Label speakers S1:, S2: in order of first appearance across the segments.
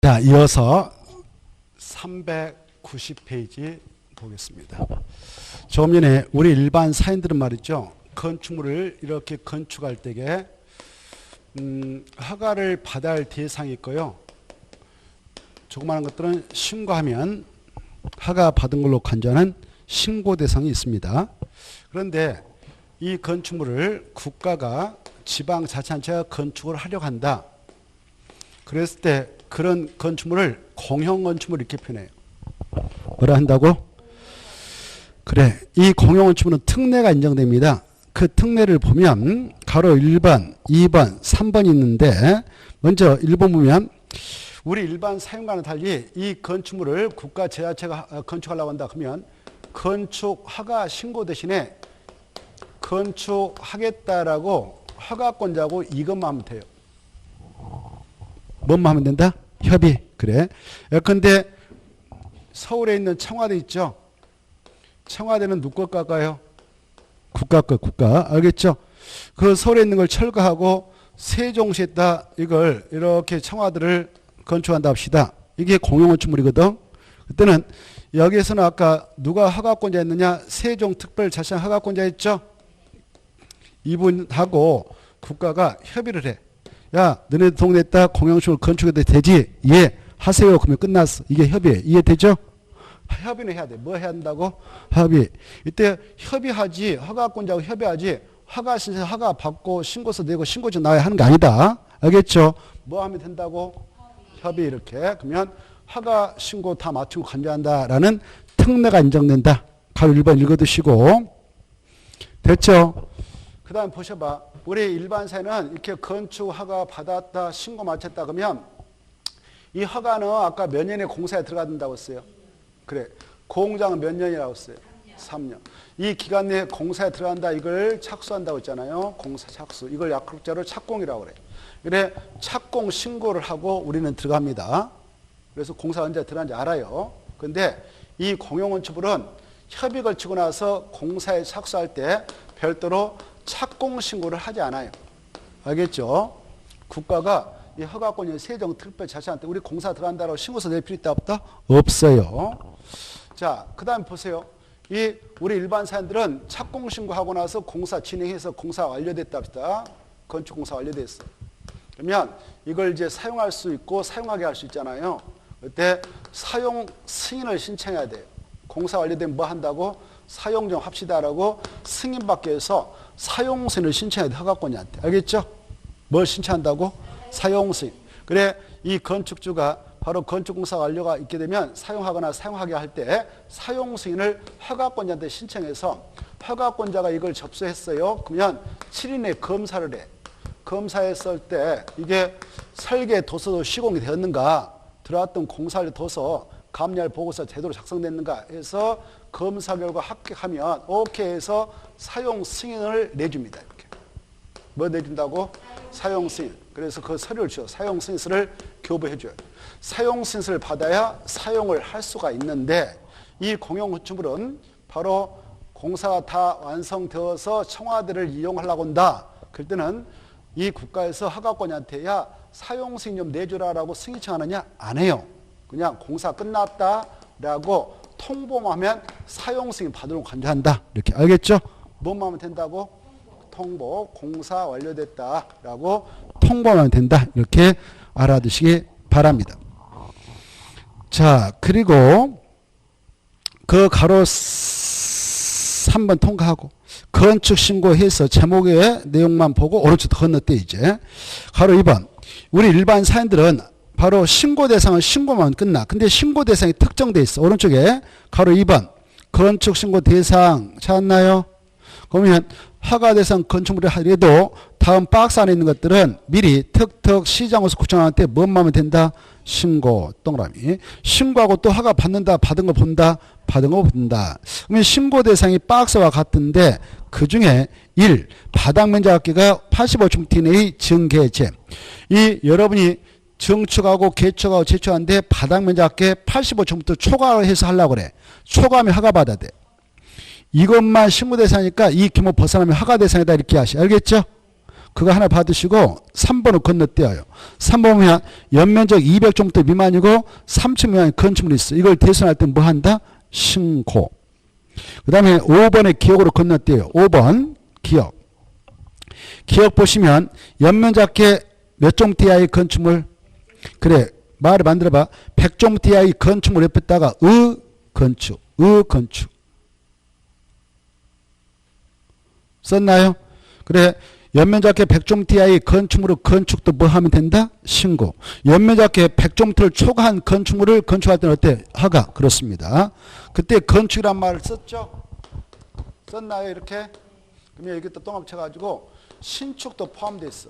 S1: 자, 이어서 390페이지 보겠습니다. 조금 전에 우리 일반 사인들은 말이죠. 건축물을 이렇게 건축할 때에 허가를 받아야 할 대상이 있고요. 조그마한 것들은 신고하면 허가 받은 걸로 간주하는 신고 대상이 있습니다. 그런데 이 건축물을 국가가 지방자치단체가 건축을 하려고 한다. 그랬을 때 그런 건축물을 공용건축물 이렇게 표현해요. 뭐라 한다고? 그래, 이 공용건축물은 특례가 인정됩니다. 그 특례를 보면 가로 1번, 2번, 3번이 있는데 먼저 1번 보면 우리 일반 사용과는 달리 이 건축물을 국가 지자체가 건축하려고 한다 그러면 건축 허가 신고 대신에 건축하겠다라고 허가권자고 이것만 하면 돼요. 뭔만 하면 된다? 협의. 그래. 예컨대 서울에 있는 청와대 있죠? 청와대는 누구 것 같아요? 국가 것, 국가. 알겠죠? 그 서울에 있는 걸 철거하고 세종시에다 이걸 이렇게 청와대를 건축한다 합시다. 이게 공용건축물이거든. 그때는 여기에서는 아까 누가 허가권자였느냐? 세종특별자치단 허가권자였죠? 이분하고 국가가 협의를 해. 야, 너네 동네에다 공용건축물 건축해도 되지? 예, 하세요. 그러면 끝났어. 이게 협의해. 이해되죠? 협의는 해야 돼. 뭐 해야 한다고? 협의. 이때 협의하지, 허가권자하고 협의하지, 허가 신청, 허가 받고 신고서 내고 신고서 나와야 하는 게 아니다. 알겠죠? 뭐 하면 된다고? 협의 이렇게. 그러면 허가 신고 다 맞추고 간주한다라는 특례가 인정된다. 가로 1번 읽어두시고. 됐죠? 그 다음 보셔봐. 우리 일반 사회는 이렇게 건축 허가 받았다, 신고 마쳤다 그러면 이 허가는 아까 몇 년에 공사에 들어간다고 했어요? 그래. 공장은 몇 년이라고 했어요? 3년. 이 기간 내에 공사에 들어간다 이걸 착수한다고 했잖아요. 공사 착수. 이걸 약국자로 착공이라고 그래. 그래. 착공 신고를 하고 우리는 들어갑니다. 그래서 공사 언제 들어간지 알아요. 근데 이 공용건축물은 협의 걸치고 나서 공사에 착수할 때 별도로 착공 신고를 하지 않아요. 알겠죠? 국가가 이 허가권이 세종특별자치단체 우리 공사 들어간다고 신고서 낼 필요 있다 없다? 없어요. 자, 그 다음에 보세요. 이 우리 일반 사람들은 착공 신고하고 나서 공사 진행해서 공사 완료됐다 합시다. 건축 공사 완료됐어. 그러면 이걸 이제 사용할 수 있고 사용하게 할 수 있잖아요. 그때 사용 승인을 신청해야 돼요. 공사 완료되면 뭐 한다고? 사용 좀 합시다라고 승인받기 위해서 사용 승인을 신청해야 돼. 허가권자한테. 알겠죠? 뭘 신청한다고? 사용 승인. 그래, 이 건축주가 바로 건축공사 완료가 있게 되면 사용하거나 사용하게 할 때 사용 승인을 허가권자한테 신청해서 허가권자가 이걸 접수했어요. 그러면 7일 내에 검사를 해. 검사했을 때 이게 설계 도서도 시공이 되었는가, 들어왔던 공사를 둬서 감리할 보고서 제대로 작성됐는가 해서 검사 결과 합격하면 오케이 해서 사용 승인을 내줍니다. 이렇게. 뭐 내준다고? 사용 승인. 그래서 그 서류를 줘. 사용 승인서를 교부해줘요. 사용 승인서를 받아야 사용을 할 수가 있는데 이 공용건축물은 바로 공사가 다 완성되어서 청와대를 이용하려고 한다. 그럴 때는 이 국가에서 허가권자한테 야 사용 승인 좀 내주라라고 승인 청하느냐? 안 해요. 그냥 공사 끝났다라고 통보만 하면 사용 승인 받으러 간주한다. 이렇게 알겠죠? 뭐만 하면 된다고? 통보, 공사 완료됐다라고 통보하면 된다. 이렇게 알아두시기 바랍니다. 자, 그리고 그 가로 3번 통과하고 건축 신고해서 제목의 내용만 보고 오른쪽 건너뛰 이제 가로 2번 우리 일반 사람들은 바로 신고 대상은 신고만 끝나. 근데 신고 대상이 특정돼 있어. 오른쪽에 가로 2번 건축 신고 대상 찾았나요? 그러면 허가 대상 건축물을 하더라도 다음 박스 안에 있는 것들은 미리 특특 시장호수 구청한테 뭔 하면 된다? 신고 동그라미. 신고하고 또 허가 받는다. 받은 거 본다. 받은 거 본다. 그러면 신고 대상이 박스와 같은데 그중에 1. 바닥 면적 합계가 85층 내의 증개제. 이 여러분이 증축하고 개축하고 재축하는데 바닥 면적 합계 85층부터 초과를 해서 하려고 그래. 초과하면 허가 받아야 돼. 이것만 신고 대상이니까 이 규모 벗어나면 허가 대상이다 이렇게 하시. 알겠죠? 그거 하나 받으시고 3번을 건너뛰어요. 3번 보면 연면적 200제곱미터 미만이고 3층 미만의 건축물이 있어. 이걸 대선할 때 뭐 한다? 신고. 그 다음에 5번의 기억으로 건너뛰어요. 5번 기억. 기억 보시면 연면적계 몇 제곱미터 이하의 건축물? 그래, 말을 만들어봐. 100제곱미터 이하의 건축물 옆에다가 건축. 썼나요? 그래, 연면적계 100제곱미터 이하의 건축물을 건축도 뭐 하면 된다? 신고. 연면적계 100제곱미터를 초과한 건축물을 건축할 때는 어때? 허가. 그렇습니다. 그때 건축이란 말을 썼죠? 썼나요? 이렇게? 그러면 여기 또 똥합 쳐가지고 신축도 포함되어 있어.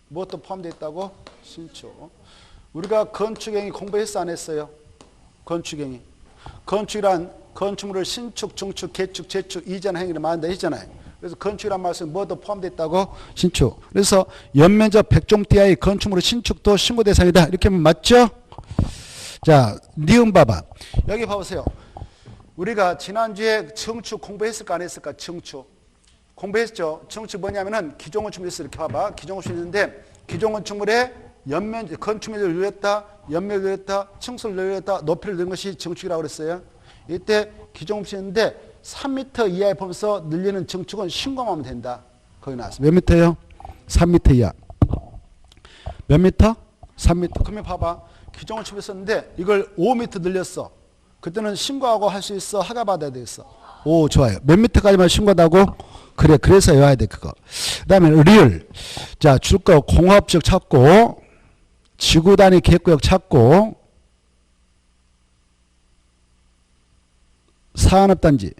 S1: 무엇도 포함되어 있다고? 신축. 우리가 건축행위 공부했어 안 했어요? 건축행위. 건축이란 건축물을 신축, 중축, 개축, 재축, 이전 행위를 말한다 했잖아요. 그래서 건축이란 말씀 뭐도 포함되어 있다고? 신축. 그래서 연면적 100제곱미터 이하의 건축물의 신축도 신고 대상이다. 이렇게 하면 맞죠? 자, 니은 봐봐. 여기 봐보세요. 우리가 지난주에 증축 공부했을까 안 했을까? 증축. 공부했죠. 증축 뭐냐면은 기존건축물이 있어. 이렇게 봐봐. 기존건축물이 있는데 기존건축물의 건축물을 늘렸다, 연면을 늘렸다, 층수를 늘렸다, 높이를 늘린 것이 증축이라고 그랬어요. 이때 기존건축물이 있는데 3m 이하에 보면서 늘리는 증축은 신고만 하면 된다. 거기 나왔어. 몇 미터요? 3m 이하. 몇 미터? 3m. 그러면 봐봐. 기존건축물이 있었는데 이걸 5m 늘렸어. 그때는 신고하고 할 수 있어? 허가 받아야 되겠어? 오, 좋아요. 몇 미터까지만 신고하다고? 그래, 그래서 외워야 돼, 그거. 그 다음에 리을. 자, 줄 거 공업지역 찾고, 지구 단위 계획구역 찾고, 산업단지.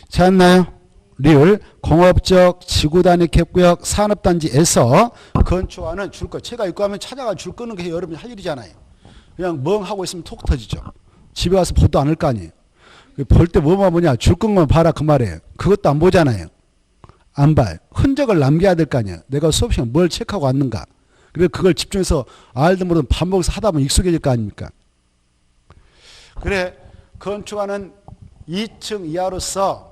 S1: 찾았나요? 리을, 공업지역, 지구 단위 계획구역, 산업단지에서 건축하는 줄 거. 제가 이거 하면 찾아가 줄 끄는 게 여러분이 할 일이잖아요. 그냥 멍 하고 있으면 톡 터지죠. 집에 가서 보도 않을 거 아니에요. 볼 때 뭐만 보냐? 줄 끈 봐라 그 말이에요. 그것도 안 보잖아요. 안 봐요. 흔적을 남겨야 될 거 아니에요. 내가 수업 시간에 뭘 체크하고 왔는가. 그래서 그걸 집중해서 알든 모르든 반복해서 하다 보면 익숙해질 거 아닙니까? 그래, 건축하는 2층 이하로서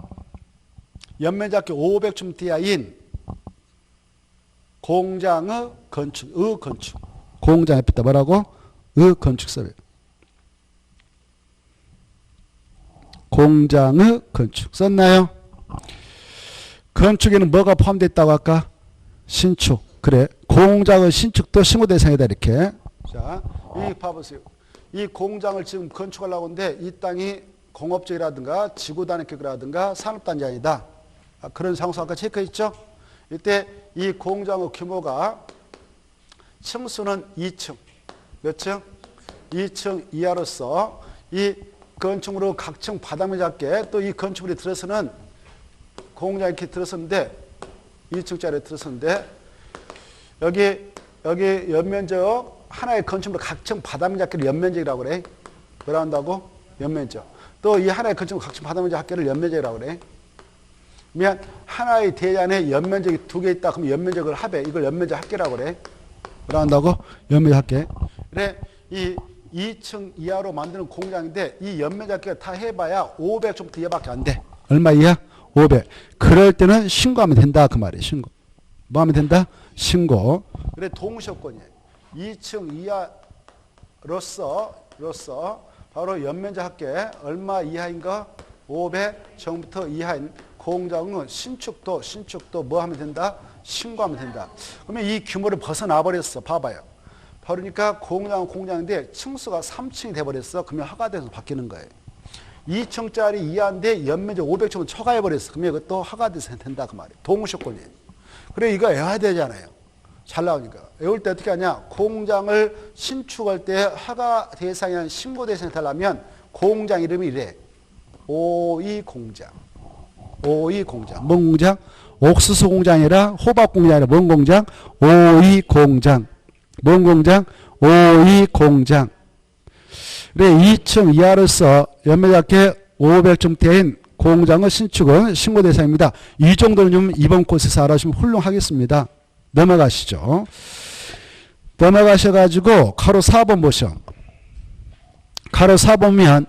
S1: 연면적계 500제곱미터 이하인 공장의 건축, 공장 옆에다 뭐라고? 건축 써요. 공장의 건축 썼나요? 건축에는 뭐가 포함되어 있다고 할까? 신축. 그래, 공장의 신축도 신고 대상이다 이렇게. 자, 이 봐보세요. 이 공장을 지금 건축하려고 하는데 이 땅이 공업지역이라든가 지구단위계획이라든가 산업단지 아니다. 그런 상수 아까 체크했죠? 이때 이 공장의 규모가 층수는 2층. 몇 층? 2층 이하로서 이 건축물로 각층 바닥면 작게 또 이 건축물이 들어서는 공장에 이렇게 들어섰는데 2층짜리 들어섰는데 여기 연면적 하나의 건축물 각층 바닥면 작게를 연면적이라고 그래. 뭐라 한다고? 연면적. 또 이 하나의 건축물 각층 바닥면 작게를 연면적이라고 그래. 그러면 하나의 대안에 연면적이 2개 있다. 그럼 연면적을 합해. 이걸 연면적 합계라고 그래. 뭐라 한다고? 연면적 합계. 그래, 이 2층 이하로 만드는 공장인데 이 연면적계가 다 해봐야 500제곱미터 이하밖에 안 돼. 얼마 이하? 500. 그럴 때는 신고하면 된다 그 말이에요. 신고. 뭐 하면 된다? 신고. 그래, 동시효건이에요. 2층 이하로서 바로 연면적 합계 얼마 이하인가? 500제곱미터 이하인 공장은 신축도 뭐 하면 된다? 신고하면 된다. 그러면 이 규모를 벗어나 버렸어. 봐봐요. 그러니까 공장은 공장인데 층수가 3층이 돼버렸어. 그러면 허가돼서 바뀌는 거예요. 2층짜리 이하인데 연면적 500제곱미터 초과해버렸어. 그러면 이것도 허가돼서 된다 그 말이에요. 동시효건이에요. 그래, 이거 외워야 되잖아요. 잘 나오니까. 외울 때 어떻게 하냐? 공장을 신축할 때 허가 대상이 아닌 신고 대상이 되려면 공장 이름이 이래. 오이공장. 오이공장. 뭔 공장? 옥수수 공장이라 호박 공장이라 뭔 공장? 오이공장. 뭔 공장? 오이공장. 그래, 2층 이하로서 연면적계 500제곱미터인 공장의 신축은 신고 대상입니다. 이 정도는 좀 이번 코스에서 알아주시면 훌륭하겠습니다. 넘어가시죠. 넘어가셔가지고 가로 4번 보셔. 가로 4번이면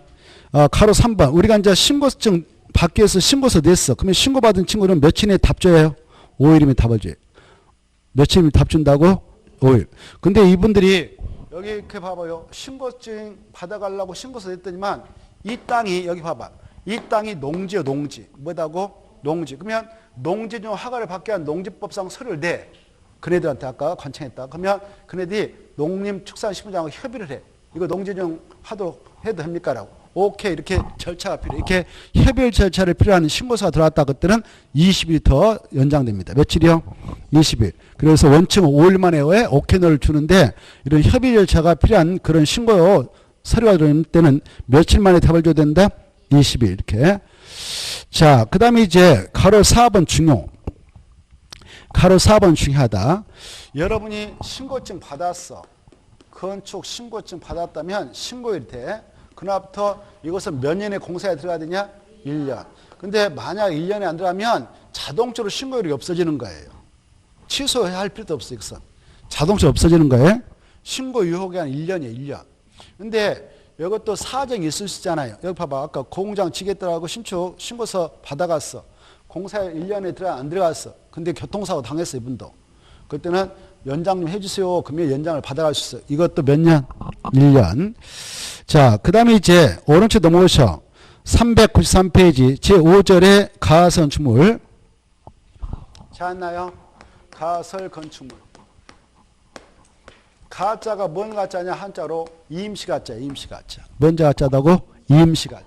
S1: 가로 3번. 우리가 이제 신고증 밖에서 신고서 냈어. 그러면 신고받은 친구는 며칠 내에 답 줘요? 5일이면 답을 줘요. 며칠 답 준다고? 5일. 근데 이분들이 여기 이렇게 봐봐요. 신고증 받아가려고 신고서 냈더니만 이 땅이 여기 봐봐. 이 땅이 농지요, 농지. 뭐다고? 농지. 그러면 농지중 허가를 받게 한 농지법상 서류를 내. 그네들한테 아까 관청했다. 그러면 그네들이 농림축산식품장하고 협의를 해. 이거 농지중 해도 됩니까? 라고. 오케이. 이렇게 절차가 필요해. 이렇게 협의 절차를 필요한 신고서가 들어왔다. 그때는 20일 더 연장됩니다. 며칠이요? 20일. 그래서 원칙은 5일 만에 오케이를 주는데 이런 협의 절차가 필요한 그런 신고 서류가 들어올 때는 며칠 만에 답을 줘야 된다? 20일. 이렇게. 자, 그 다음에 이제 가로 4번 중요. 가로 4번 중요하다. 여러분이 신고증 받았어. 건축 신고증 받았다면 신고일 때 그날부터 이것은 몇 년의 공사에 들어가야 되냐? 1년. 근데 만약 1년에 안 들어가면 자동적으로 신고율이 없어지는 거예요. 취소할 필요도 없어. 이것은. 자동적으로 없어지는 거예요. 신고 유효기간 1년이에요. 1년. 근데 이것도 사정이 있을 수 있잖아요. 여기 봐봐. 아까 공장 지겠더라고 신축 신고서 받아갔어. 공사에 1년에 안 들어갔어. 근데 교통사고 당했어. 이분도. 그때는 연장 좀 해주세요. 그러면 연장을 받아갈 수 있어. 이것도 몇 년? 1년. 자, 그 다음에 이제 오른쪽 넘어오셔. 393페이지 제5절의 가설 건축물. 찾았나요? 가설 건축물. 가짜가 뭔 가짜냐? 한자로 임시 가짜. 임시 가짜. 뭔 가짜다고? 임시 가짜.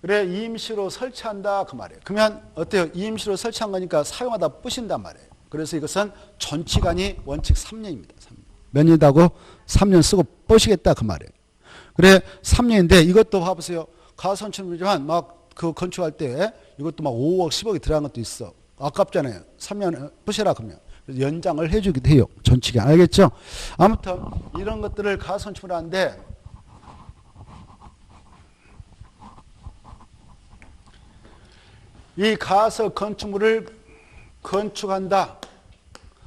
S1: 그래 임시로 설치한다 그 말이에요. 그러면 어때요? 임시로 설치한 거니까 사용하다 부신단 말이에요. 그래서 이것은 전치간이 원칙 3년입니다. 3년. 몇 년이다고? 3년 쓰고 부시겠다 그 말이에요. 그래 3년인데 이것도 봐보세요. 가선축물이지만 막 그 건축할 때 이것도 막 5억 10억이 들어간 것도 있어. 아깝잖아요. 3년 부시라 그러면. 연장을 해주기도 해요. 전치간. 알겠죠? 아무튼 이런 것들을 가선축물 하는데 이 가설 건축물을 건축한다.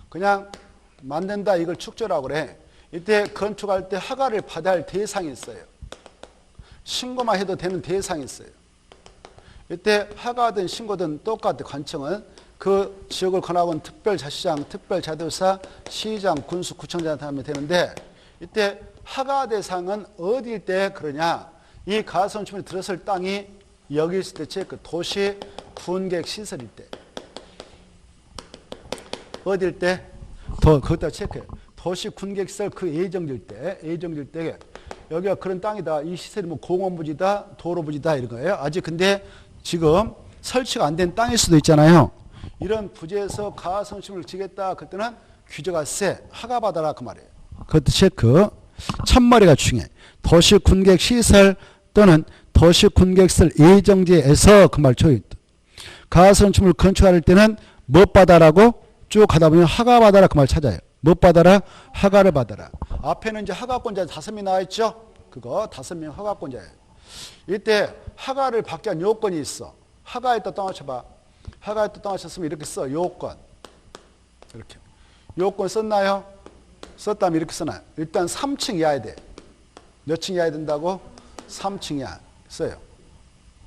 S1: 그냥 만든다. 이걸 축조라고 그래. 이때 건축할 때 허가를 받아야 할 대상이 있어요. 신고만 해도 되는 대상이 있어요. 이때 허가든 신고든 똑같아. 관청은 그 지역을 권하고는 특별자치장, 특별자도사, 시장, 군수, 구청장한테 하면 되는데 이때 허가 대상은 어디일 때 그러냐. 이 가설 건축물이 들어설 땅이 여기 있을 때 체크. 도시 군객 시설일 때. 어딜 때? 그것다 체크해. 도시 군객 시설 그 예정질 때 여기가 그런 땅이다. 이 시설이 뭐 공원부지다, 도로부지다 이런 거예요. 아직 근데 지금 설치가 안 된 땅일 수도 있잖아요. 이런 부지에서 가설건축물을 지겠다. 그때는 규제가 세. 허가받아라 그 말이에요. 그것도 체크. 첫머리가 중요해. 도시 군객 시설 또는 도시 군객시설 예정지에서 그 말 쳐요. 가설건축물 건축할 때는 뭐 받아라고 쭉 가다 보면 허가 받아라 그 말 찾아요. 뭐 받아라? 허가를 받아라. 앞에는 이제 허가권자 5명 나와 있죠? 그거 5명 허가권자예요. 이때 허가를 받기 위한 요건이 있어. 허가에다 떠나쳐봐. 허가에다 떠나쳤으면 이렇게 써. 요건. 이렇게. 요건 썼나요? 썼다면 이렇게 써놔요. 일단 3층 이하야 돼. 몇 층 이하야 된다고? 3층 이하. 써요.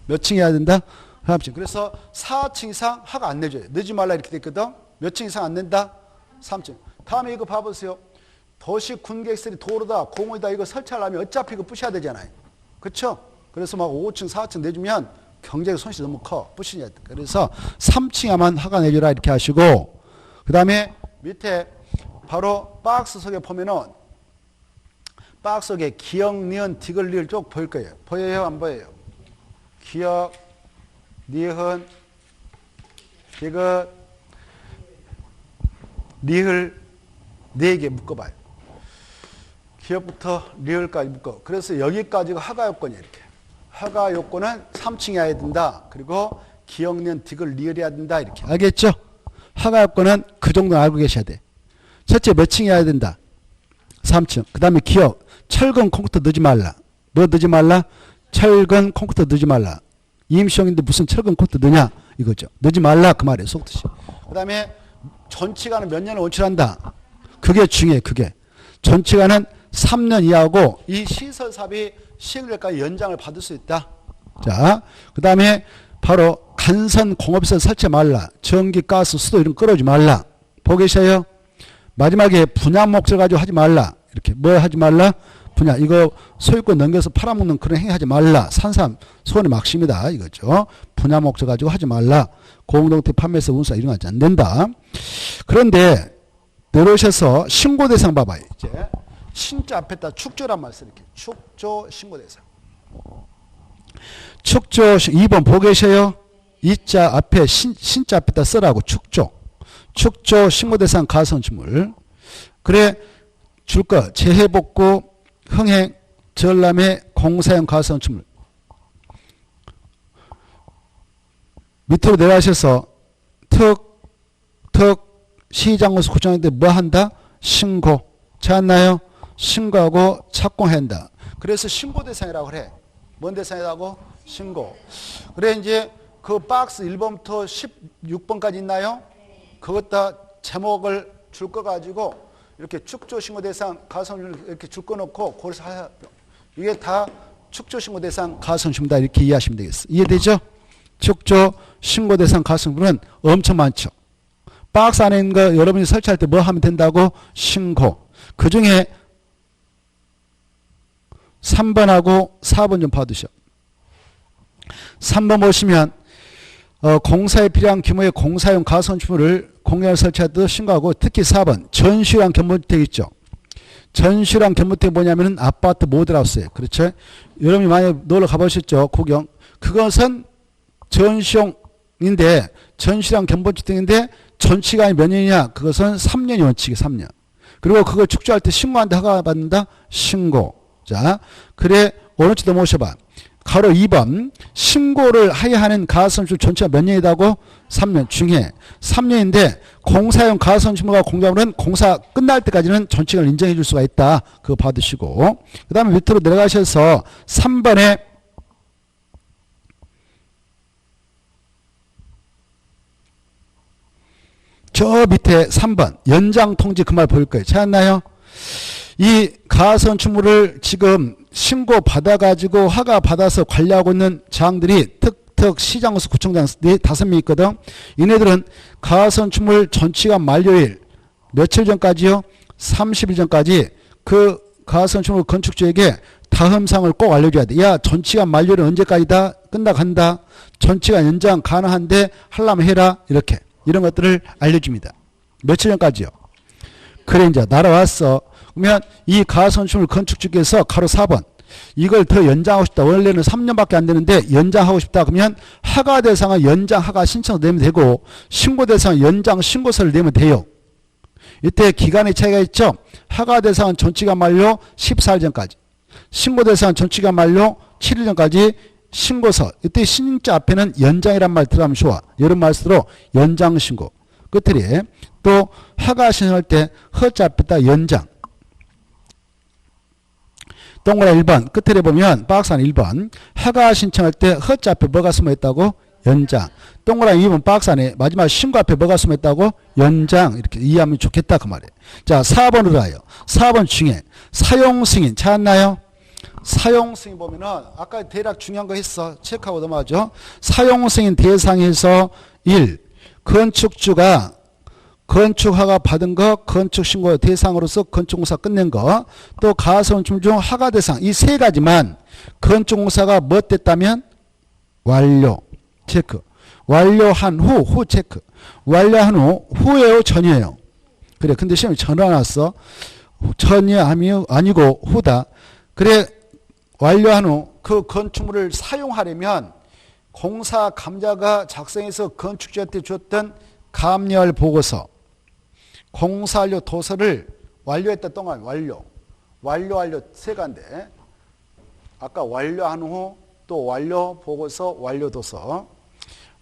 S1: 몇 층 이하야 된다? 3층. 그래서 4층 이상 허가 안 내줘요. 내지 말라 이렇게 돼 있거든. 몇 층 이상 안 낸다? 3층. 다음에 이거 봐보세요. 도시 군객시설이 도로다, 공원이다 이거 설치하려면 어차피 이거 부셔야 되잖아요. 그렇죠? 그래서 막 5층, 4층 내주면 경제적 손실이 너무 커. 부시냐. 그래서 3층에만 허가 내주라 이렇게 하시고 그 다음에 밑에 바로 박스 속에 보면은 박스 속에 기역, 니은, 디귿, 리을 쭉 보일 거예요. 보여요? 안 보여요? 기역, 니은, 디귿, 리을 4개 묶어봐요. 기역부터 리을까지 묶어. 그래서 여기까지가 허가 요건이에요. 이렇게. 허가 요건은 3층에 해야 된다. 그리고 기역, 니은, 디귿, 리을이 해야 된다. 이렇게. 알겠죠? 허가 요건은 그 정도 알고 계셔야 돼. 첫째 몇 층에 해야 된다? 3층. 그 다음에 기역. 철근 콘크리트 넣지 말라. 뭐 넣지 말라? 철근 콘크리트 넣지 말라. 임시용인데 무슨 철근 콘크리트 넣냐? 이거죠. 넣지 말라 그 말이에요. 속뜻이. 그 다음에 전치간은 몇 년을 원칙한다. 그게 중요해. 그게. 전치간은 3년 이하고 이 시설사업이 시행될까지 연장을 받을 수 있다. 자, 그 다음에 바로 간선 공업시설 설치 말라. 전기, 가스, 수도 이런 거 끌어오지 말라. 보고 계셔요? 마지막에 분양 목적 가지고 하지 말라. 이렇게 뭐 하지 말라? 분양. 이거 소유권 넘겨서 팔아먹는 그런 행위 하지 말라. 산삼 손이 막십니다. 이거죠. 분양 목적 가지고 하지 말라. 공동택 판매서 운사 이런 거 하지 안 된다. 그런데 내려오셔서 신고 대상 봐봐요. 이제 신자 앞에다 축조란 말 써. 이렇게 축조 신고 대상. 축조 2번 보고 계셔요? 이자 앞에 신자 앞에다 쓰라고. 축조. 축조 신고 대상 가선주물. 그래 줄 거 재해복구 흥행 전람회 공사용 가선주물. 밑으로 내려가셔서 시장으로서 구청인데 뭐 한다? 신고. 찾았나요? 신고하고 착공해야 한다. 그래서 신고 대상이라고 그래. 뭔 대상이라고? 신고. 그래 이제 그 박스 1번부터 16번까지 있나요? 그것 다 제목을 줄 거 가지고 이렇게 축조 신고 대상 가선주물 이렇게 줄 거 놓고 거기서 하야. 이게 다 축조 신고 대상 가선주물이다. 이렇게 이해하시면 되겠어. 이해되죠? 축조 신고 대상 가선주물은 엄청 많죠. 박스 안에 있는 거 여러분이 설치할 때 뭐 하면 된다고? 신고. 그 중에 3번하고 4번 좀 봐두셔. 3번 보시면 공사에 필요한 규모의 공사용 가선주물을 공연을 설치하도록 신고하고, 특히 4번 전시랑 견본주택 있죠. 전시랑 견본주택이 뭐냐면은 아파트 모델하우스예요. 그렇죠? 여러분이 많이 놀러 가보셨죠? 구경. 그것은 전시용인데 전시랑 견본주택인데 전치가 몇 년이냐? 그것은 3년이 원칙이 3년. 그리고 그걸 축조할 때 신고한다 허가 받는다? 신고. 자, 그래 오른쪽 넘어오셔봐. 가로 2번 신고를 하야 하는 가선주물 전체가 몇 년이라고? 3년. 중에 3년인데 공사용 가선주물과 공작물은 공사 끝날 때까지는 전체를 인정해 줄 수가 있다. 그거 받으시고, 그 다음에 밑으로 내려가셔서 3번에 저 밑에 3번 연장 통지 그 말 보일 거예요. 찾았나요? 이 가선주물을 지금 신고 받아가지고 허가 받아서 관리하고 있는 장들이 특특 시장으로서 구청장들이 5명 있거든. 이네들은 가선주물 전치가 만료일 며칠 전까지요? 30일 전까지 그 가선주물 건축주에게 다음사항을 꼭 알려줘야 돼. 야, 전치가 만료일은 언제까지다? 끝나간다. 전치가 연장 가능한데 하려면 해라. 이렇게. 이런 것들을 알려줍니다. 며칠 전까지요? 그래 이제 날아왔어. 그러면 이 가선주물 건축주께서 가로 4번 이걸 더 연장하고 싶다. 원래는 3년밖에 안 되는데 연장하고 싶다. 그러면 허가 대상은 연장 허가 신청을 내면 되고 신고 대상은 연장 신고서를 내면 돼요. 이때 기간의 차이가 있죠. 허가 대상은 전치가 만료 14일 전까지, 신고 대상은 전치가 만료 7일 전까지 신고서. 이때 신자 앞에는 연장이란 말 들어가면 좋아. 이런 말씀으로 연장 신고. 끝에 또 허가 신청할 때 허자 앞에다 연장. 동그라미 1번 끝에 보면 박스 안에 1번 허가 신청할 때 허자 앞에 뭐가 숨어있다고? 연장. 동그라미 2번 박스 안에 마지막 신고 앞에 뭐가 숨어있다고? 연장. 이렇게 이해하면 좋겠다 그 말이에요. 자 4번으로 가요. 4번 중에 사용승인 찾았나요? 사용승인 보면은 아까 대략 중요한 거 했어. 체크하고 넘어가죠. 사용승인 대상에서 1. 건축주가 건축허가 받은 거, 건축신고 대상으로서 건축공사 끝낸 거, 또 가선주물 중 허가 대상 이 세 가지만 건축공사가 뭐 됐다면 완료 체크. 완료한 후 체크. 완료한 후예요 전이에요? 그래 근데 시험에 전화 왔어. 전이 아니고 후다. 그래 완료한 후 그 건축물을 사용하려면 공사 감자가 작성해서 건축주한테 줬던 감리할 보고서, 공사완료 도서를 완료했다 동안 완료 세 가지인데 아까 완료한 후 또 완료 보고서, 완료 도서.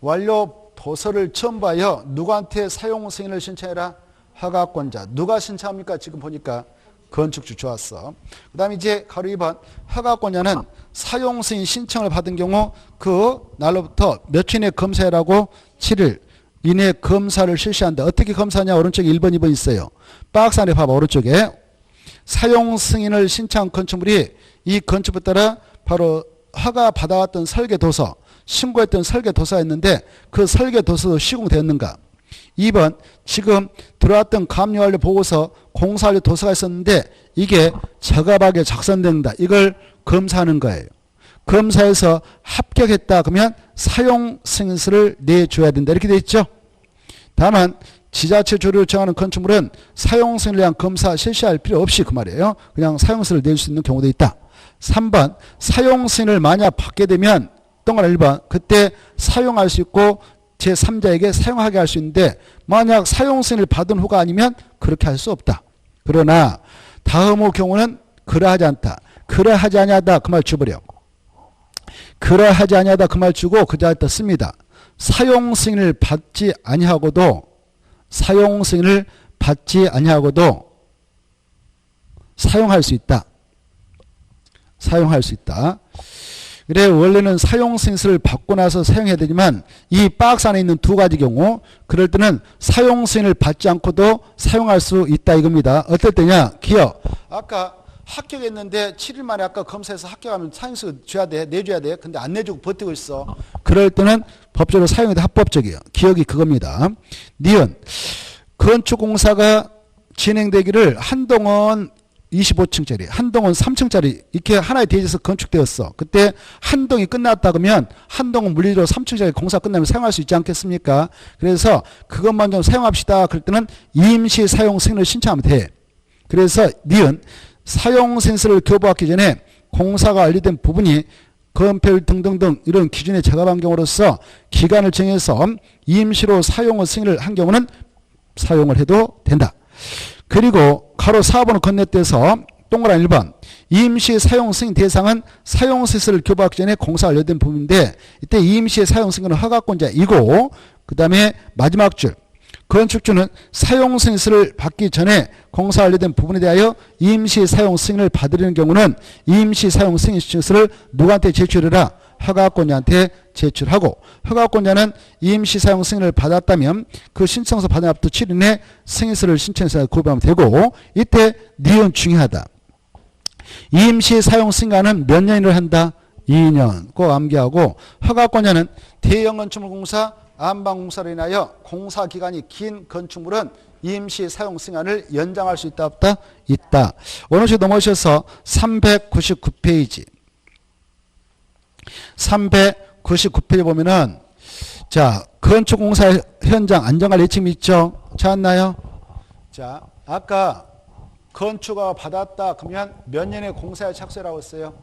S1: 완료 도서를 첨부하여 누구한테 사용 승인을 신청해라? 허가권자. 누가 신청합니까? 지금 보니까 건축주. 좋았어. 그 다음에 이제 가로 2번 허가권자는 사용 승인 신청을 받은 경우 그 날로부터 며칠 내에 검사해라고 7일 이내 검사를 실시한다. 어떻게 검사하냐? 오른쪽에 1번 2번 있어요. 박스 안에 봐봐. 오른쪽에 사용 승인을 신청한 건축물이 이 건축부에 따라 바로 허가 받아왔던 설계 도서, 신고했던 설계도서였는데 그 설계도서도 시공되었는가? 2번 지금 들어왔던 감리완료 보고서 공사완료 도서가 있었는데 이게 적합하게 작성된다. 이걸 검사하는 거예요. 검사해서 합격했다 그러면 사용 승인서를 내줘야 된다. 이렇게 돼 있죠. 다만 지자체 조례로 정하는 건축물은 사용 승인을 위한 검사 실시할 필요 없이 그 말이에요. 그냥 사용서를 내줄 수 있는 경우도 있다. 3번 사용 승인을 만약 받게 되면 동그란 1번 그때 사용할 수 있고 제3자에게 사용하게 할 수 있는데 만약 사용 승인을 받은 후가 아니면 그렇게 할 수 없다. 그러나 다음의 경우는 그러하지 않다. 그러하지 아니하다 그 말 줘버려. 그러하지 아니하다 그 말 주고 그 자리에다 씁니다. 사용 승인을 받지 아니하고도 사용 승인을 받지 아니하고도 사용할 수 있다. 사용할 수 있다. 그래 원래는 사용 승인서를 받고 나서 사용해야 되지만 이 박스 안에 있는 두 가지 경우 그럴 때는 사용 승인을 받지 않고도 사용할 수 있다 이겁니다. 어떨 때냐? 기억. 아까 합격했는데 7일 만에 아까 검사해서 합격하면 사용서 줘야 돼. 내줘야 돼. 근데 안 내주고 버티고 있어. 그럴 때는 법적으로 사용해도 합법적이에요. 기억이 그겁니다. 니은. 건축공사가 진행되기를 한동원 25층짜리, 한동은 3층짜리 이렇게 하나의 대지에서 건축되었어. 그때 한 동이 끝났다 그러면 한 동은 물리적으로 3층짜리 공사 끝나면 사용할 수 있지 않겠습니까? 그래서 그것만 좀 사용합시다. 그럴 때는 임시 사용 승인을 신청하면 돼. 그래서 니은 사용 승인서를 교부하기 전에 공사가 완료된 부분이 건폐율 등등등 이런 기준에 적합한 경우로서 기간을 정해서 임시로 사용 승인을 한 경우는 사용을 해도 된다. 그리고 가로 4번을 건너뛰어서 동그란 1번 임시 사용 승인 대상은 사용 승인서를 교부하기 전에 공사 완료된 부분인데 이때 임시 사용 승인은 허가권자이고 그 다음에 마지막 줄 건축주는 사용 승인서를 받기 전에 공사 완료된 부분에 대하여 임시 사용 승인을 받으려는 경우는 임시 사용 승인 신청서를 누구한테 제출해라? 허가권자한테 제출하고 허가권자는 임시 사용 승인을 받았다면 그 신청서 받은 앞부터 7일 내 승인서를 신청해서 구입하면 되고 이때 니은 중요하다. 임시 사용 승인은 몇 년을 한다? 2년 꼭 암기하고 허가권자는 대형 건축물 공사 안방공사로 인하여 공사기간이 긴 건축물은 임시 사용 승인을 연장할 수 있다 없다? 있다. 오늘 주 넘어오셔서 399페이지 399페이지 보면은 자 건축공사 현장 안전관리 예측 있죠? 찾았나요? 자 아까 건축허가 받았다 그러면 몇 년의 공사에 착수라고 했어요?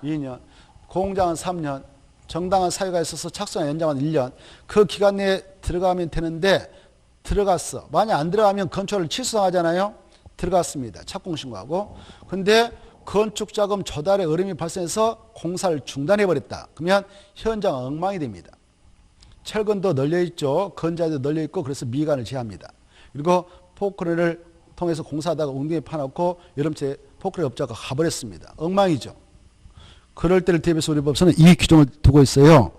S1: 2년. 공장은 3년. 정당한 사유가 있어서 착수한 연장은 1년. 그 기간 내에 들어가면 되는데 들어갔어. 만약 안 들어가면 건축을 취소하잖아요. 들어갔습니다. 착공신고하고. 근데 건축자금 조달의 어려움이 발생해서 공사를 중단해버렸다. 그러면 현장 엉망이 됩니다. 철근도 널려있죠. 건자도 널려있고 그래서 미관을 제합니다. 그리고 포크레인을 통해서 공사하다가 웅덩이에 파놓고 여름새 포크레인 업자가 가버렸습니다. 엉망이죠. 그럴 때를 대비해서 우리 법서는 이 규정을 두고 있어요.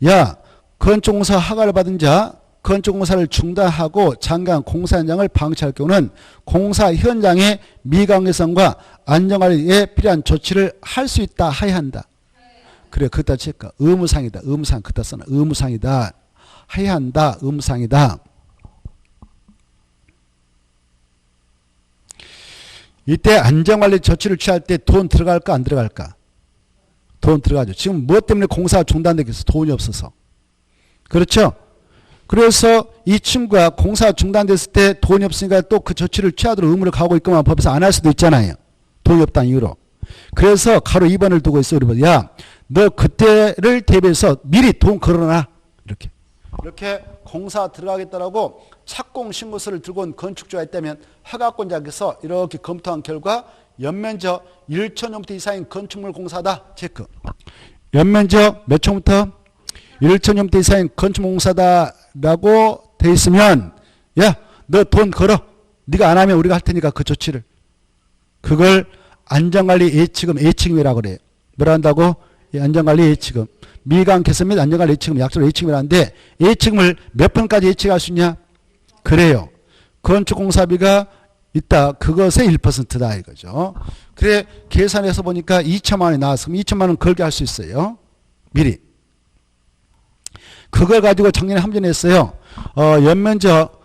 S1: 야, 건축공사 허가를 받은 자 건축공사를 중단하고 잠깐 공사 현장을 방치할 경우는 공사 현장의 미관 개선과 안전관리에 필요한 조치를 할 수 있다 해야 한다. 그래 그따 칠까 의무상이다. 의무상 그따 써놔. 의무상이다. 해야 한다. 의무상이다. 이때 안전관리 조치를 취할 때 돈 들어갈까 안 들어갈까? 돈 들어가죠. 지금 무엇 때문에 공사가 중단되겠어? 돈이 없어서. 그렇죠? 그래서 이 친구가 공사가 중단됐을 때 돈이 없으니까 또 그 조치를 취하도록 의무를 가고 있거나 법에서 안 할 수도 있잖아요. 돈이 없다는 이유로. 그래서 가로 2번을 두고 있어. 우리 야, 너 그때를 대비해서 미리 돈 걸어놔. 이렇게 공사 들어가겠다라고 착공 신고서를 들고 온 건축주가 있다면 허가권자께서 이렇게 검토한 결과 연면적 1,000제곱미터 이상인 건축물 공사다. 체크. 연면적 몇 층부터? 1,000제곱미터 이상인 건축물 공사다라고 돼 있으면 야, 너 돈 걸어. 네가 안 하면 우리가 할 테니까 그 조치를. 그걸 안전관리 예치금이라고 그래요. 뭐라 한다고? 안전관리 예치금. 미관 개선 및 안전관리 예치금, 약속으로 예치금이라는데 예치금을 몇 번까지 예측할 수 있냐? 그래요. 건축공사비가 있다. 그것의 1%다 이거죠. 그래 계산해서 보니까 2천만 원이 나왔으면 2천만 원 걸게 할 수 있어요. 미리. 그걸 가지고 작년에 함정했어요. 연면적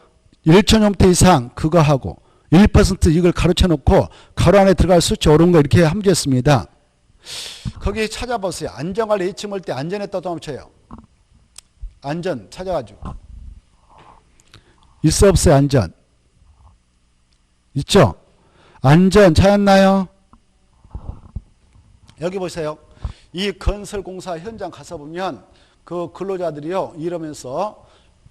S1: 1,000제곱미터 이상 그거 하고 1% 이걸 가로쳐 놓고 가로 안에 들어갈 수치 옳은 거 이렇게 함정했습니다. 거기 찾아보세요. 안전관리 예측 볼 때 안전했다고 한번 쳐요. 안전 찾아가지고. 있어 없어요 안전? 있죠? 안전 찾았나요? 여기 보세요. 이 건설공사 현장 가서 보면 그 근로자들이요 이러면서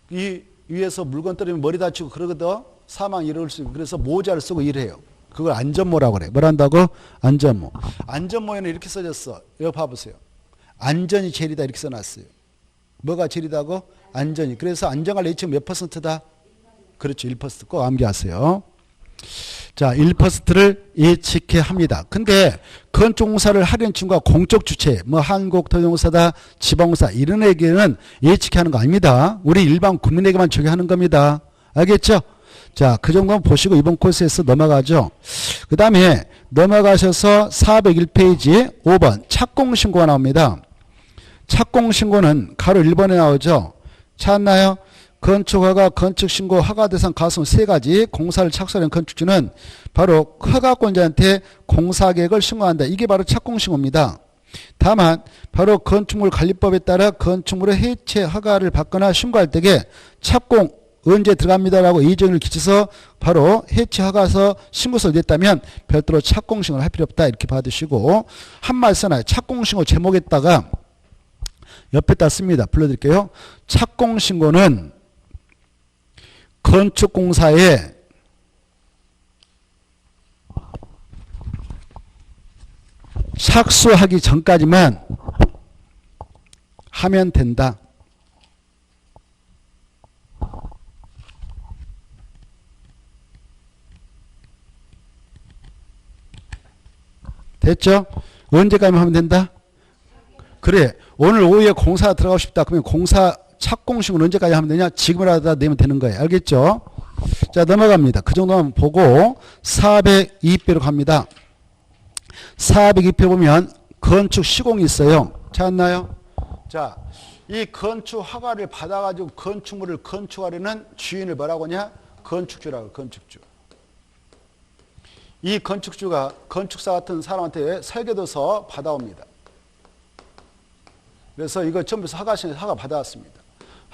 S1: 이 위에서 물건 떨어지면 머리 다치고 그러거든. 사망 이럴 수 있고 그래서 모자를 쓰고 일해요. 그걸 안전모라고 그래. 뭘 한다고? 안전모. 안전모에는 이렇게 써졌어. 여기 봐보세요. 안전이 제일이다 이렇게 써놨어요. 뭐가 제일이다고? 안전이. 그래서 안전관리 예측 몇 %다? 그렇죠. 1% 꼭 암기하세요. 자, 1%를 예측해 합니다. 근데 건축공사를 하려는 친구가 공적 주체, 뭐 한국토지공사다, 지방공사 이런 애기는 예측해 하는 거 아닙니다. 우리 일반 국민에게만 적용하는 겁니다. 알겠죠? 자, 그 정도만 보시고 이번 코스에서 넘어가죠. 그 다음에 넘어가셔서 401페이지 5번 착공신고가 나옵니다. 착공신고는 가로 1번에 나오죠. 찾았나요? 건축허가, 건축신고, 허가 대상 가능 세 가지 공사를 착수하는 건축주는 바로 허가권자한테 공사계획을 신고한다. 이게 바로 착공신고입니다. 다만 바로 건축물 관리법에 따라 건축물의 해체 허가를 받거나 신고할 때에 착공 언제 들어갑니다라고 예정을 기쳐서 바로 해체 허가서 신고서를 냈다면 별도로 착공신고를 할 필요 없다 이렇게 받으시고 한말 써놔요. 착공신고 제목에다가 옆에다 씁니다. 불러드릴게요. 착공신고는 건축공사에 착수하기 전까지만 하면 된다. 됐죠? 언제까지 하면 된다? 그래. 오늘 오후에 공사 들어가고 싶다. 그러면 공사 착공식은 언제까지 하면 되냐? 지금이라도 내면 되는 거예요. 알겠죠? 자, 넘어갑니다. 그 정도만 보고 402페로 갑니다. 402페 보면 건축 시공이 있어요. 찾았나요? 자, 이 건축 허가를 받아가지고 건축물을 건축하려는 주인을 뭐라고 하냐? 건축주라고, 건축주. 이 건축주가 건축사 같은 사람한테 설계도서 받아옵니다. 그래서 이거 전부 허가 받아왔습니다.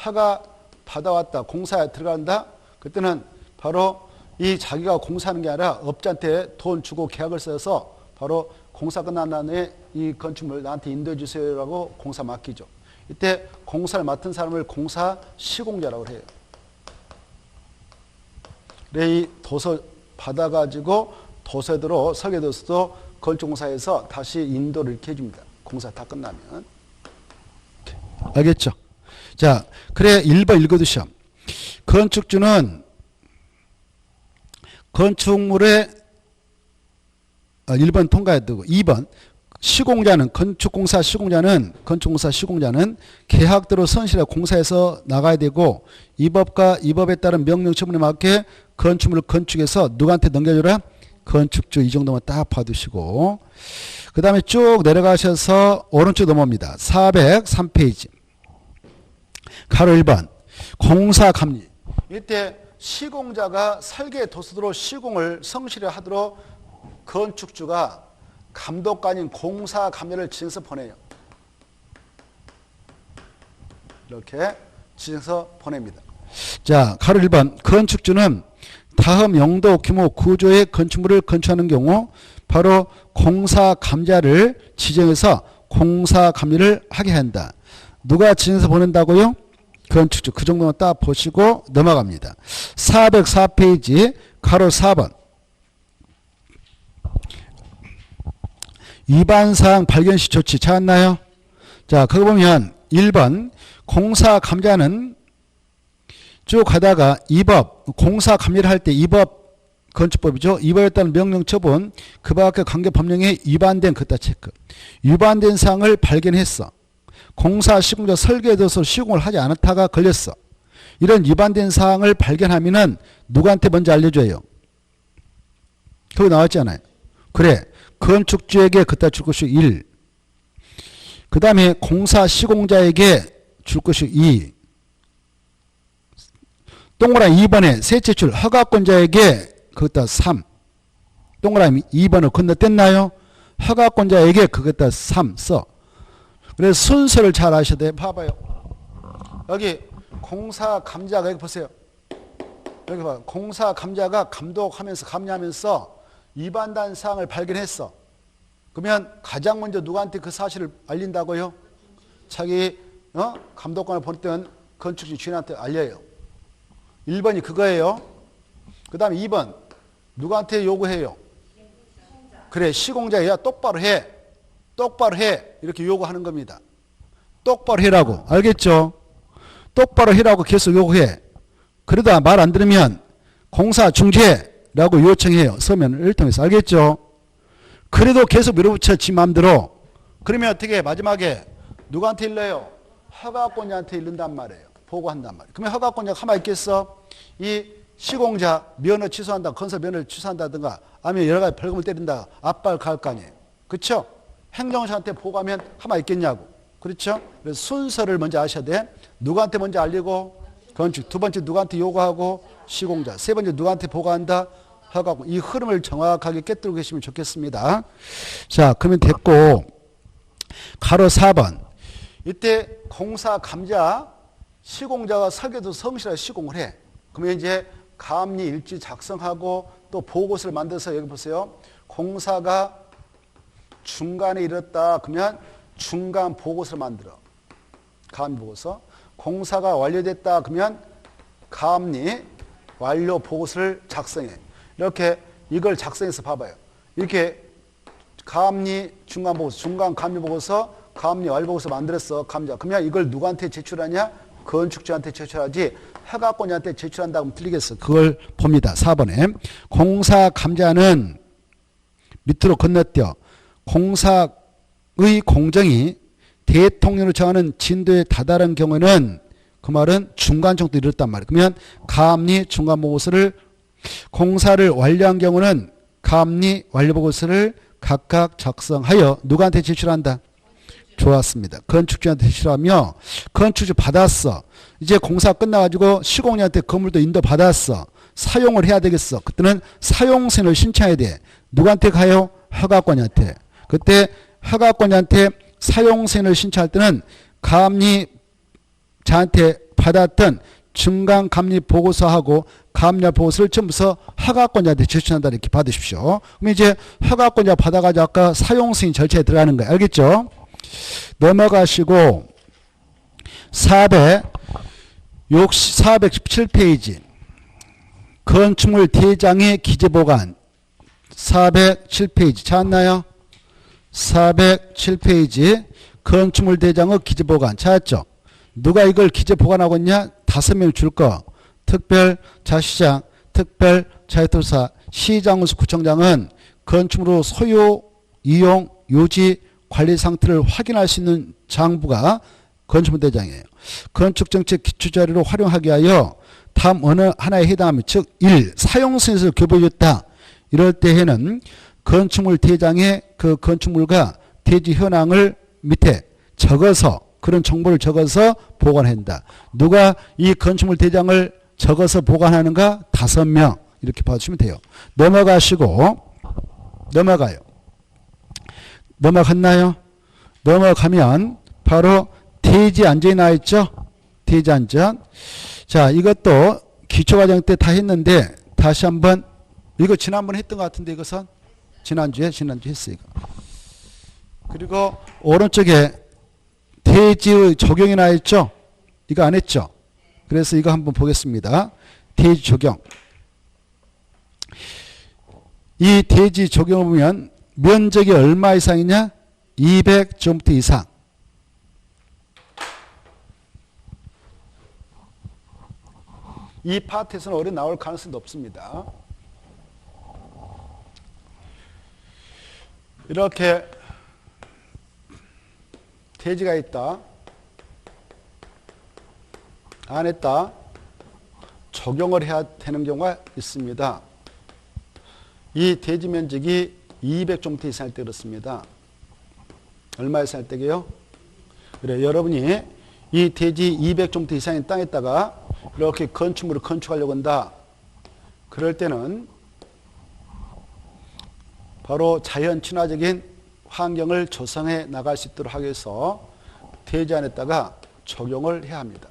S1: 허가 받아왔다. 공사에 들어간다. 그때는 바로 이 자기가 공사하는 게 아니라 업자한테 돈 주고 계약을 써서 바로 공사 끝난 다음에 이 건축물 나한테 인도해 주세요라고 공사 맡기죠. 이때 공사를 맡은 사람을 공사 시공자라고 해요. 그래 이 도서 받아가지고 도서대로 설계도서도 건축공사에서 다시 인도를 이렇게 해줍니다. 공사 다 끝나면. 알겠죠? 자, 그래 1번 읽어두셔. 건축주는 건축물의 1번 통과해야 되고 2번 시공자는 건축공사 시공자는 계약대로 선실에 공사해서 나가야 되고 이 법과 이 법에 따른 명령 처분에 맞게 건축물을 건축해서 누구한테 넘겨줘라? 건축주. 이 정도만 딱 봐두시고 그 다음에 쭉 내려가셔서 오른쪽 넘어옵니다. 403페이지 가로 1번 공사감리. 이때 시공자가 설계 도서대로 시공을 성실히 하도록 건축주가 감독관인 공사감리를 지정해서 보내요. 이렇게 지정해서 보냅니다. 자, 가로 1번 건축주는 다음 용도 규모 구조의 건축물을 건축하는 경우 바로 공사감자를 지정해서 공사감리를 하게 한다. 누가 지정해서 보낸다고요? 건축주. 그 정도만 딱 보시고 넘어갑니다. 404페이지 가로 4번 위반사항 발견시 조치 찾았나요? 자, 그거 보면 1번 공사감자는 쭉 가다가 2법 공사감리를 할 때 2법 건축법이죠. 2법에 따른 명령 처분 그 밖의 관계 법령에 위반된 그따 체크. 위반된 사항을 발견했어. 공사 시공자 설계도서 시공을 하지 않았다가 걸렸어. 이런 위반된 사항을 발견하면은 누구한테 먼저 알려줘요? 그거 나왔잖아요. 그래. 건축주에게 그따 줄 것이 1. 그 다음에 공사 시공자에게 줄 것이 2. 동그라미 2번에 셋째 줄 허가권자에게 거기다 3. 동그라미 2번을 건너뗐나요? 허가권자에게 거기다 3 써. 그래서 순서를 잘 아셔야 돼요. 봐봐요. 여기 공사 감자가 여기 보세요. 여기 봐. 공사 감자가 감독하면서 감리하면서 위반된 사항을 발견했어. 그러면 가장 먼저 누구한테 그 사실을 알린다고요? 자기 감독관을 보냈던 건축주 주인한테 알려요. 1번이 그거예요. 그 다음에 2번 누구한테 요구해요? 그래, 시공자야 똑바로 해. 똑바로 해. 이렇게 요구하는 겁니다. 똑바로 해라고. 알겠죠? 똑바로 해라고 계속 요구해. 그러다 말 안 들으면 공사 중재라고 요청해요. 서면을 통해서. 알겠죠? 그래도 계속 밀어붙여 지 마음대로. 그러면 어떻게 해? 마지막에 누구한테 일러요? 허가권자한테 일른단 말이에요. 보고한단 말이에요. 그러면 허가권자가 가만히 있겠어? 이 시공자 면허 취소한다, 건설 면허를 취소한다든가 아니면 여러 가지 벌금을 때린다, 압박을 가할 거 아니에요. 그렇죠? 행정사한테 보고하면 가만히 있겠냐고. 그렇죠? 그래서 순서를 먼저 아셔야 돼. 누구한테 먼저 알리고 건축, 두 번째 누구한테 요구하고 시공자, 세 번째 누구한테 보고한다, 허가권. 이 흐름을 정확하게 깨뜨리고 계시면 좋겠습니다. 자, 그러면 됐고 가로 4번. 이때 공사 감자 시공자가 설계도 성실하게 시공을 해. 그러면 이제 감리 일지 작성하고 또 보고서를 만들어서 여기 보세요. 공사가 중간에 이뤘다. 그러면 중간 보고서를 만들어. 감리 보고서. 공사가 완료됐다. 그러면 감리 완료 보고서를 작성해. 이렇게 이걸 작성해서 봐봐요. 이렇게 감리 중간 보고서, 중간 감리 보고서, 감리 완료 보고서 만들었어. 감자. 그러면 이걸 누구한테 제출하냐? 건축주한테 제출하지 허가권자한테 제출한다고 하면 틀리겠어. 그걸 봅니다. 4번에 공사 감자는 밑으로 건너뛰어 공사의 공정이 대통령으로 정하는 진도에 다다른 경우에는 그 말은 중간 정도 이뤘단 말이에요. 그러면 감리 중간 보고서를 공사를 완료한 경우는 감리 완료 보고서를 각각 작성하여 누구한테 제출한다? 좋았습니다. 건축주한테 제출하며 건축주 받았어. 이제 공사 끝나가지고 시공자한테 건물도 인도 받았어. 사용을 해야 되겠어. 그때는 사용선을 신청해야 돼. 누구한테 가요? 허가권자한테. 그때 허가권자한테 사용선을 신청할 때는 감리자한테 받았던 중간 감리 보고서하고 감리 보고서를 전부서 허가권자한테 제출한다 이렇게 받으십시오. 그럼 이제 허가권자 받아가지고 아까 사용승인 절차에 들어가는 거예요. 알겠죠? 넘어가시고 417페이지 건축물 대장의 기재보관 407페이지 찾았나요? 407페이지 건축물 대장의 기재보관 찾았죠? 누가 이걸 기재보관하고 있냐? 5명 줄 거. 특별 자시장, 특별 자유투자, 시장군수 구청장은 건축물로 소유, 이용, 유지, 관리 상태를 확인할 수 있는 장부가 건축물 대장이에요. 건축정책 기초자료로 활용하기 위하여 다음 어느 하나에 해당하면 즉 1. 사용선에서 교부해줬다. 이럴 때에는 건축물 대장의 그 건축물과 대지 현황을 밑에 적어서 그런 정보를 적어서 보관한다. 누가 이 건축물 대장을 적어서 보관하는가? 5명 이렇게 봐주시면 돼요. 넘어가시고 넘어가요. 넘어갔나요? 넘어가면 바로 대지 안전이 나와 있죠? 대지 안전. 자, 이것도 기초과정 때 다 했는데 다시 한번 이거 지난번에 했던 것 같은데 이것은 지난주에 했어요. 이거. 그리고 오른쪽에 대지의 적용이 나와 있죠? 이거 안 했죠? 그래서 이거 한번 보겠습니다. 대지 적용. 이 대지 적용을 보면 면적이 얼마 이상이냐? 200제곱미터 이상. 이 파트에서는 어려 나올 가능성이 높습니다. 이렇게 대지가 있다. 안 했다. 적용을 해야 되는 경우가 있습니다. 이 대지 면적이 200제곱미터 이상일 때 그렇습니다. 얼마 이상일 때게요? 그래, 여러분이 이 대지 200제곱미터 이상의 땅에다가 이렇게 건축물을 건축하려고 한다. 그럴 때는 바로 자연 친화적인 환경을 조성해 나갈 수 있도록 하기 위해서 대지 안에다가 적용을 해야 합니다.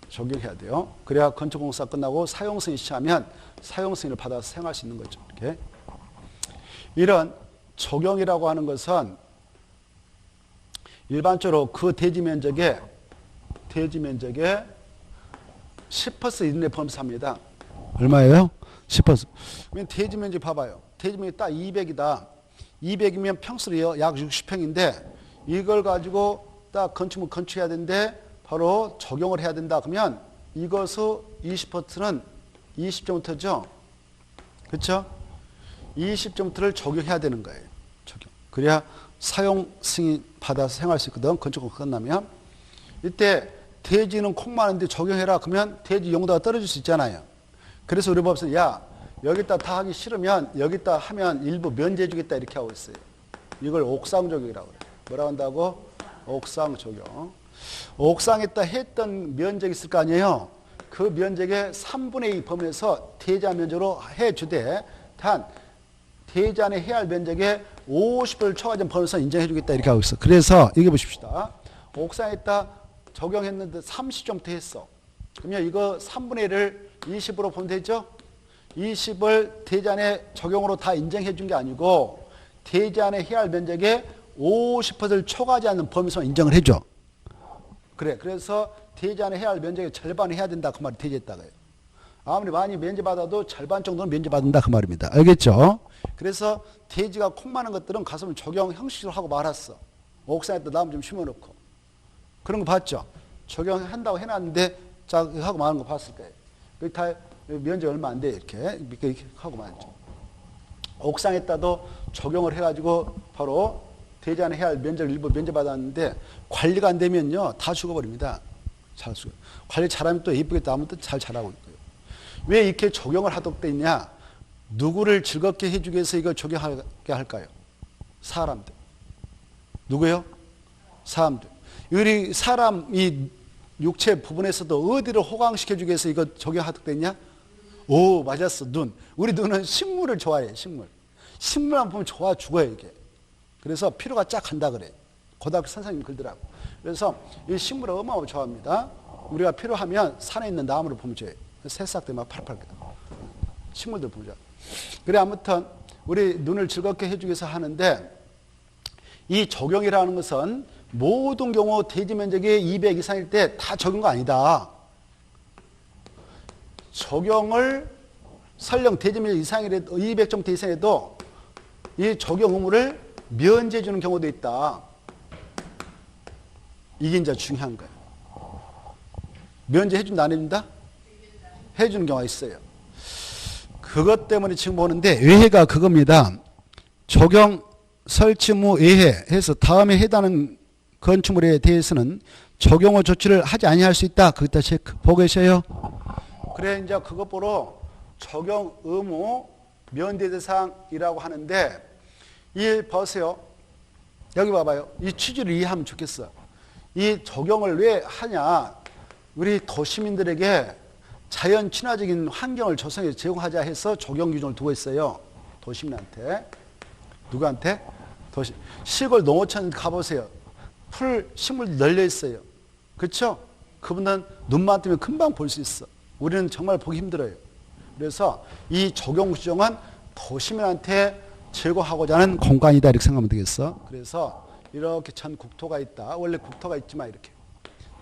S1: 적용해야 돼요. 그래야 건축공사 끝나고 사용승인 시하면 사용승인을 받아서 사용할 수 있는 거죠. 이렇게. 이런 적용이라고 하는 것은 일반적으로 그 대지 면적의 10% 이내에 범사합니다. 얼마예요? 10%. 대지 면적 봐봐요. 대지 면적이 딱 200이다. 200이면 평수로 약 60평인데 이걸 가지고 딱 건축물 건축해야 되는데 바로 적용을 해야 된다. 그러면 이것의 20%는 20제곱미터죠. 그렇죠? 20제곱미터를 적용해야 되는 거예요. 적용. 그래야 사용 승인 받아서 사용할 수 있거든. 건축을 끝나면. 이때 대지는 空많은데 적용해라. 그러면 대지 용도가 떨어질 수 있잖아요. 그래서 우리 법에서 야 여기다 다 하기 싫으면 여기다 하면 일부 면제해 주겠다 이렇게 하고 있어요. 이걸 옥상 적용이라고 그래요. 뭐라고 한다고? 옥상 적용. 옥상에다 했던 면적이 있을 거 아니에요. 그 면적의 3분의 2 범위에서 대지 면적으로 해주되 단 대지 안에 해야 할 면적의 50%를 초과된 범위에서 인정해 주겠다 이렇게 하고 있어. 그래서 여기 보십시다. 옥상에다 적용했는데 30제곱미터 했어. 그러면 이거 3분의 1을 20으로 보면 되죠? 20을 대지 안에 적용으로 다 인정해 준 게 아니고 대지 안에 해야 할 면적의 50%를 초과하지 않는 범위에서 인정을 해줘. 그래. 그래서 대지 안에 해야 할 면적의 절반을 해야 된다. 그 말이 대지했다가요. 아무리 많이 면제받아도 절반 정도는 면제받는다. 그 말입니다. 알겠죠? 그래서 대지가 콩 많은 것들은 가서 적용 형식으로 하고 말았어. 옥상에다 나무 좀 심어놓고. 그런 거 봤죠? 적용한다고 해놨는데 자 하고 마는 거 봤을 거예요. 그게 다 면적 얼마 안 돼. 이렇게 하고 말았죠. 옥상에다도 적용을 해가지고 바로 대지 안에 해야 할 면적을 일부 면제받았는데 관리가 안 되면요 다 죽어버립니다. 관리 잘하면 또 예쁘게 나무도 잘 자라고 있고요. 왜 이렇게 적용을 하도록 돼 있냐? 누구를 즐겁게 해주기 위해서 이걸 적용하게 할까요? 사람들. 누구요? 사람들. 우리 사람 이 육체 부분에서도 어디를 호강시켜주기 위해서 이거 적용하도록 돼 있냐? 오 맞았어. 눈. 우리 눈은 식물을 좋아해. 식물만 보면 좋아 죽어요 이게. 그래서 피로가 쫙 간다 그래. 고등학교 선생님 그러더라고. 그래서 이 식물을 어마어마하게 좋아합니다. 우리가 필요하면 산에 있는 나무를 보면 좋아요. 새싹들 막 팔팔 식물들 보자. 그래 아무튼 우리 눈을 즐겁게 해주기 위해서 하는데 이 적용이라는 것은 모든 경우 대지 면적이 200 이상일 때 다 적용가 아니다. 적용을 설령 대지 면적 이상이라도 200제곱미터 이상에도 이 적용 의무를 면제해 주는 경우도 있다. 이게 이제 중요한 거예요. 면제해 준다 안 해준다? 해주는 경우가 있어요. 그것 때문에 지금 보는데 외해가 그겁니다. 적용 설치무 외해해서 다음에 해당하는 건축물에 대해서는 적용의 조치를 하지 아니할 수 있다. 거기다 체크 보고 계셔요. 그래 이제 그것 보러 적용 의무 면제 대상이라고 하는데 이 보세요. 여기 봐봐요. 이 취지를 이해하면 좋겠어. 이 적용을 왜 하냐? 우리 도시민들에게 자연 친화적인 환경을 조성해 제공하자 해서 적용 기준을 두고 있어요. 도시민한테. 누구한테? 시골 농어촌 가보세요. 풀 식물도 널려 있어요. 그렇죠? 그분은 눈만 뜨면 금방 볼 수 있어. 우리는 정말 보기 힘들어요. 그래서 이 적용 규정은 도시민한테 제공하고자 하는 공간이다 이렇게 생각하면 되겠어. 그래서 이렇게 전 국토가 있다. 원래 국토가 있지만 이렇게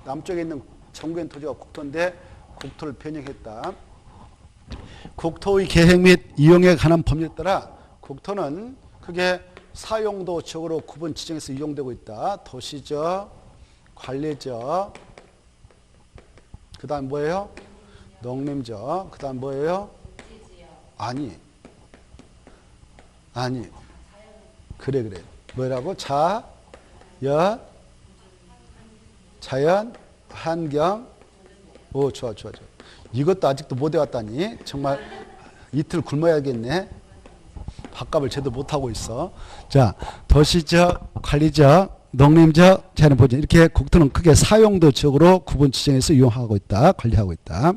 S1: 남쪽에 있는 전국의 토지가 국토인데 국토를 변형했다. 국토의 계획 및 이용에 관한 법률에 따라 국토는 크게 사용도 지역으로 구분 지정해서 이용되고 있다. 도시적, 관리적, 그 다음 뭐예요? 농림적, 그 다음 뭐예요? 아니. 그래. 뭐라고? 자연, 환경. 오, 좋아. 이것도 아직도 못 외웠다니. 정말 이틀 굶어야겠네. 밥값을 제대로 못하고 있어. 자, 도시적, 관리적, 농림적 자연 보존 이렇게 국토는 크게 사용도적으로 구분 지정해서 이용하고 있다. 관리하고 있다.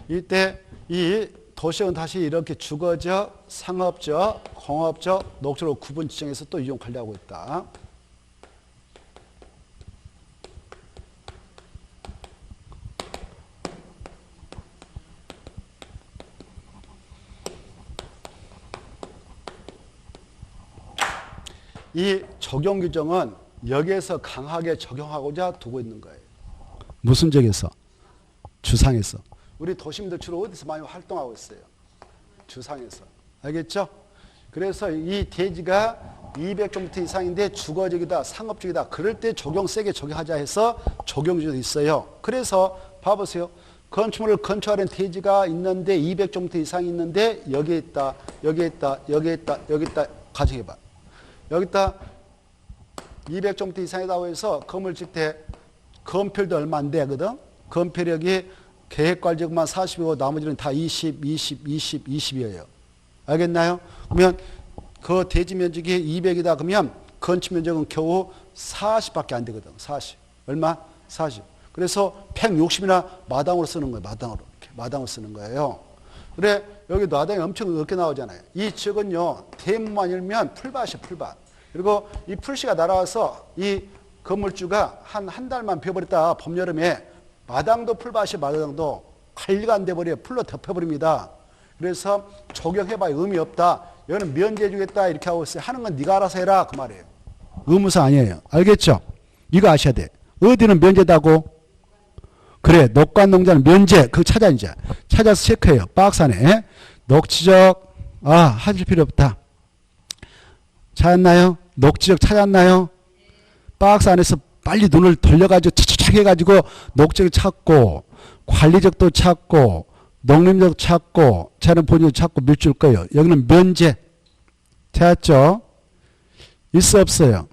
S1: 이때 이 도시는 다시 이렇게 주거적, 상업적, 공업적, 녹지로 구분 지정해서 또 이용 관리하고 있다. 이 적용 규정은 여기에서 강하게 적용하고자 두고 있는 거예요. 무슨 적에서? 주상에서. 우리 도시민들 주로 어디서 많이 활동하고 있어요? 주상에서. 알겠죠? 그래서 이 대지가 200제곱미터 이상인데 주거적이다, 상업적이다. 그럴 때 적용 세게 적용하자 해서 적용 규정이 있어요. 그래서 봐보세요. 건축물을 건축하는 대지가 있는데 200제곱미터 이상이 있는데 여기에 있다, 여기에 있다, 여기에 있다, 여기 있다. 가정해봐. 여기다 200제곱미터 이상이라고 해서 건물 짓 때 건폐율도 얼마 안 되거든. 건폐력이 계획관리적만 40이고 나머지는 다 20, 20, 20, 20이에요. 알겠나요? 그러면 그 대지 면적이 200이다 그러면 건축 면적은 겨우 40밖에 안 되거든. 40. 얼마? 40. 그래서 160이나 마당으로 쓰는 거예요. 마당으로. 이렇게 마당으로 쓰는 거예요. 그래, 여기 마당이 엄청 넓게 나오잖아요. 이 측은요, 대문만 열면 풀밭이에요, 풀밭. 그리고 이 풀씨가 날아와서 이 건물주가 한 달만 펴버렸다, 봄, 여름에 마당도 풀밭이 마당도 관리가 안 돼버려요. 풀로 덮여버립니다. 그래서 적용해봐야 의미 없다. 여기는 면제해주겠다, 이렇게 하고 있어요. 하는 건 네가 알아서 해라, 그 말이에요. 의무사 아니에요. 알겠죠? 이거 아셔야 돼. 어디는 면제다고? 그래, 녹관농자는 면제, 그거 찾아, 이제. 찾아서 체크해요. 박스 안에. 녹지적, 하실 필요 없다. 찾았나요? 녹지적 찾았나요? 박스 안에서 빨리 눈을 돌려가지고 차차차 해가지고 녹지적 찾고, 관리적도 찾고, 농림적 찾고, 자연 본적 찾고 밀줄 거예요. 여기는 면제. 찾았죠? 있어, 없어요?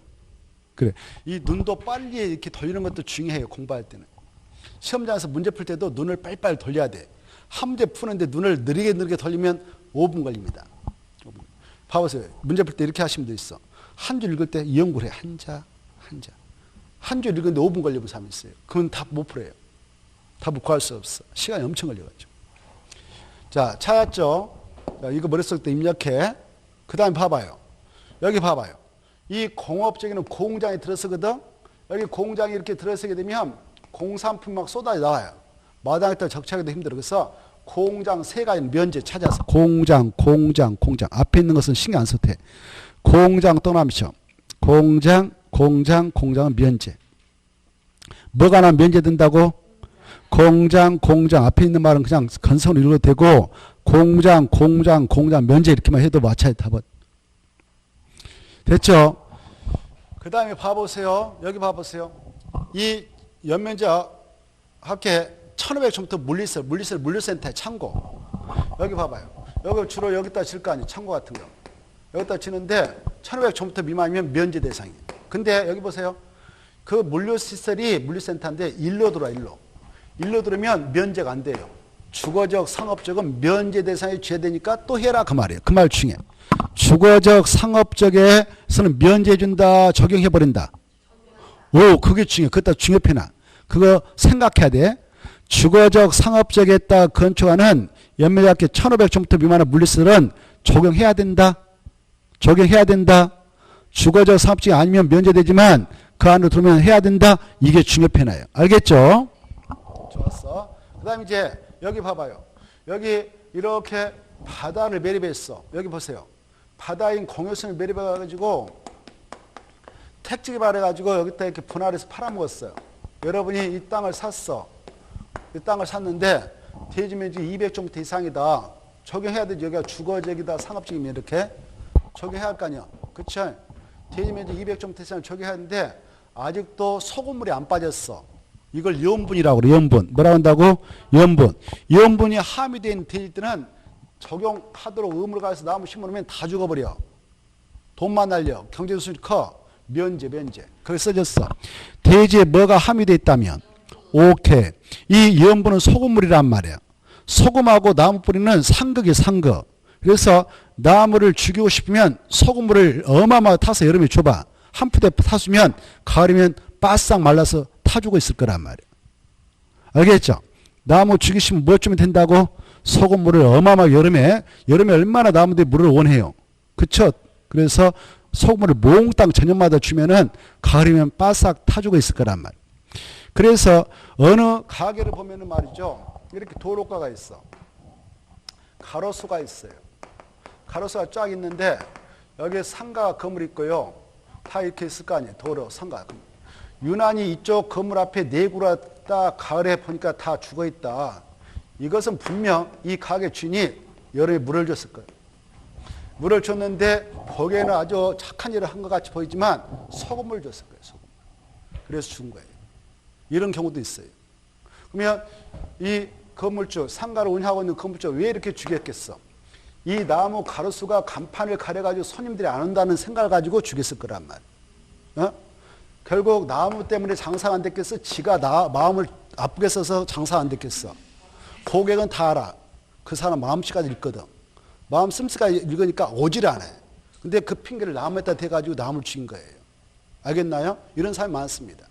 S1: 그래. 이 눈도 빨리 이렇게 돌리는 것도 중요해요. 공부할 때는. 시험장에서 문제 풀 때도 눈을 빨리빨리 돌려야 돼. 한 문제 푸는데 눈을 느리게 돌리면 5분 걸립니다. 5분. 봐보세요. 문제 풀 때 이렇게 하시면 돼 있어. 한 줄 읽을 때 연구를 해. 한자. 한 줄 읽는데 5분 걸리는 사람이 있어요. 그건 답 못 풀어요. 답을 구할 수 없어. 시간이 엄청 걸려가지고. 자, 찾았죠? 자, 이거 머릿속에 입력해. 그 다음에 봐봐요. 여기 봐봐요. 이 공업적인 공장에 들어서거든. 여기 공장이 이렇게 들어서게 되면 공산품 막 쏟아져 나와요. 마당에다 적치하기도 힘들어. 그래서 공장 세 가지 면제 찾아서 공장. 앞에 있는 것은 신경 안 써도 돼. 공장 떠나미죠. 공장은 면제. 뭐가 나 면제된다고? 공장 앞에 있는 말은 그냥 건성으로 읽어도 되고 공장 면제 이렇게만 해도 맞춰야 답은. 됐죠? 그 다음에 봐보세요. 여기 봐보세요. 이 연면적 합계 1500제곱미터 물류센터의 창고. 여기 봐봐요. 여기 주로 여기다 질 거 아니에요. 창고 같은 거. 여기다 지는데 1500제곱미터 미만이면 면제 대상이에요. 근데 여기 보세요. 그 물류시설이 물류센터인데 일로 들어와, 일로 들으면 면제가 안 돼요. 주거적, 상업적은 면제 대상에 취해되니까 또 해라 그 말이에요. 그 말 중에. 주거적, 상업적에서는 면제해준다, 적용해버린다. 오, 그게 중요해. 그것도 중요해나. 그거 생각해야 돼. 주거적, 상업적에 따라 건축하는 연면적합계 1500제곱미터 미만의 물리시설은 적용해야 된다. 주거적, 상업적이 아니면 면제되지만 그 안으로 들어오면 해야 된다. 이게 중요해나요. 알겠죠? 좋았어. 그 다음에 이제 여기 봐봐요. 여기 이렇게 바다를 매립했어. 여기 보세요. 바다인 공유선을 매립해가지고 택지기 발해가지고 여기다 이렇게 분할해서 팔아먹었어요. 여러분이 이 땅을 샀어. 이 땅을 샀는데 대지면적 200제곱미터 이상이다. 적용해야 되지. 여기가 주거적이다, 상업적이면 이렇게 적용해야 할 거 아니야. 그쵸? 대지면적 200제곱미터 이상 적용해야 하는데 아직도 소금물이 안 빠졌어. 이걸 염분이라고 그래. 염분. 뭐라고 한다고? 염분. 염분이 함유된 대지들은 적용하도록 의무를 가해서 나무 심어놓으면 다 죽어버려. 돈만 날려. 경제수준이 커. 면제. 거기 써졌어. 대지에 뭐가 함유되어 있다면 오케이. 이 염분은 소금물이란 말이야. 소금하고 나무 뿌리는 상극이야, 상극. 그래서 나무를 죽이고 싶으면 소금물을 어마어마하게 타서 여름에 줘봐. 한 푸대 타수면 가을이면 바싹 말라서 타주고 있을 거란 말이에요. 알겠죠? 나무 죽이시면 뭐 주면 된다고? 소금물을 어마어마하게 여름에 얼마나 나무들이 물을 원해요. 그쵸? 그래서 소금물을 몽땅 저녁마다 주면은 가을이면 바싹 타주고 있을 거란 말이에요. 그래서 어느 가게를 보면은 말이죠. 이렇게 도로가가 있어. 가로수가 있어요. 가로수가 쫙 있는데 여기에 상가 건물 있고요. 다 이렇게 있을 거 아니에요. 도로, 상가. 유난히 이쪽 건물 앞에 내구라 딱 가을에 보니까 다 죽어 있다. 이것은 분명 이 가게 주인이 여름에 물을 줬을 거예요. 물을 줬는데 보기에는 아주 착한 일을 한 것 같이 보이지만 소금을 줬을 거예요. 소금을. 그래서 죽은 거예요. 이런 경우도 있어요. 그러면 이 건물주, 상가를 운영하고 있는 건물주 왜 이렇게 죽였겠어? 이 나무 가로수가 간판을 가려가지고 손님들이 안 온다는 생각을 가지고 죽였을 거란 말이에요. 결국 나무 때문에 장사가 안 됐겠어? 지가 마음을 아프게 써서 장사가 안 됐겠어? 고객은 다 알아. 그 사람 마음씨가 읽거든. 마음 씀씀이가 읽으니까 오지를 않아요. 근데 그 핑계를 나무에다 대가지고 나무를 죽인 거예요. 알겠나요? 이런 사람이 많습니다.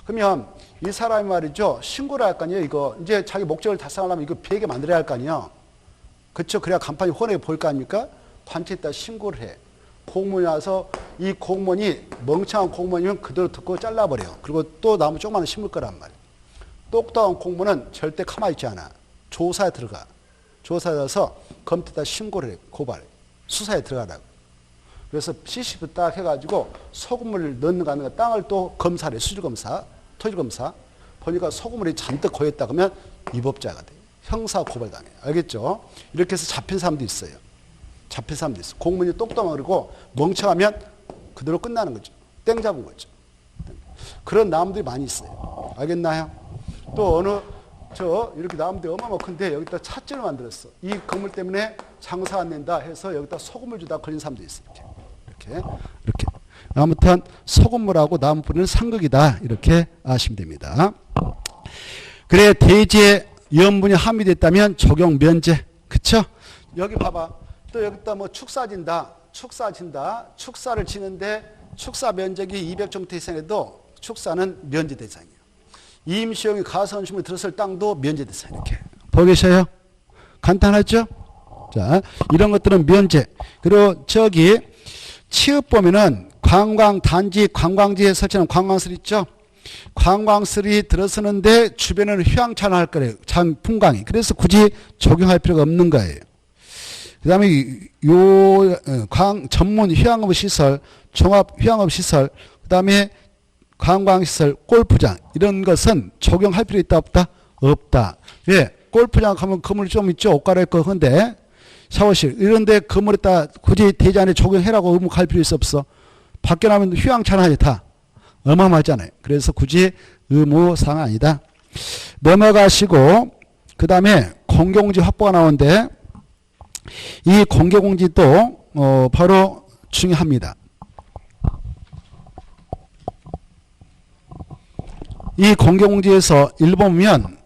S1: 그러면 이 사람이 말이죠. 신고를 할 거 아니에요. 이거 이제 자기 목적을 달성하려면 이거 비하게 만들어야 할 거 아니에요. 그렇죠? 그래야 간판이 훤하게 보일 거 아닙니까? 관청에다 신고를 해. 공무원이 와서 이 공무원이 멍청한 공무원이면 그대로 듣고 잘라버려요. 그리고 또 나무 조그마한 심을 거란 말이에요. 똑똑한 공무원은 절대 가만히 있지 않아. 조사에 들어가. 조사에 들어서 검토에다 신고를 해. 고발. 수사에 들어가라고. 그래서 CCTV 딱 해가지고 소금물을 넣는 거 아닌가 땅을 또 검사를 해. 수질검사, 토질검사. 보니까 소금물이 잔뜩 고였다 그러면 위법자가 돼. 형사 고발당해. 알겠죠? 이렇게 해서 잡힌 사람도 있어요. 잡힌 사람도 있어. 공무원이 똑똑하고 멍청하면 그대로 끝나는 거죠. 땡 잡은 거죠. 그런 나무들이 많이 있어요. 알겠나요? 또 어느 이렇게 나무들이 어마어마하고 큰데 여기다 찻집을 만들었어. 이 건물 때문에 장사 안 된다 해서 여기다 소금을 주다 걸린 사람도 있어요. 이렇게. 아무튼 소금물하고 나무 뿌리는 상극이다. 이렇게 아시면 됩니다. 그래 대지에 염분이 함유됐다면 적용 면제. 그쵸? 여기 봐봐. 또 여기다 뭐 축사진다. 축사를 지는데 축사 면적이 200정도 이상에도 축사는 면제 대상이에요. 임시용이 가선식물 들었을 땅도 면제 대상. 이렇게. 보고 계셔요? 간단하죠? 자, 이런 것들은 면제. 그리고 저기 취업 보면은 관광단지, 관광지에 설치하는 관광슬 있죠? 관광슬이 들어서는데 주변에는 휴양차를 할 거예요. 참 풍광이. 그래서 굳이 적용할 필요가 없는 거예요. 그 다음에 전문 휴양업 시설, 종합 휴양업 시설, 그 다음에 관광시설, 골프장 이런 것은 적용할 필요 있다 없다? 없다. 왜? 골프장 가면 건물이 좀 있죠. 옷 갈아입고 근데 샤워실 이런 데 건물에다 굳이 대지 안에 적용해라고 의무할 필요 있어 없어? 밖에 나면 휴양차나 하지 다. 어마어마하잖아요. 그래서 굳이 의무사항은 아니다. 넘어가시고 그 다음에 공개공지 확보가 나오는데 이 공개공지도 바로 중요합니다. 이 공개공지에서 읽어보면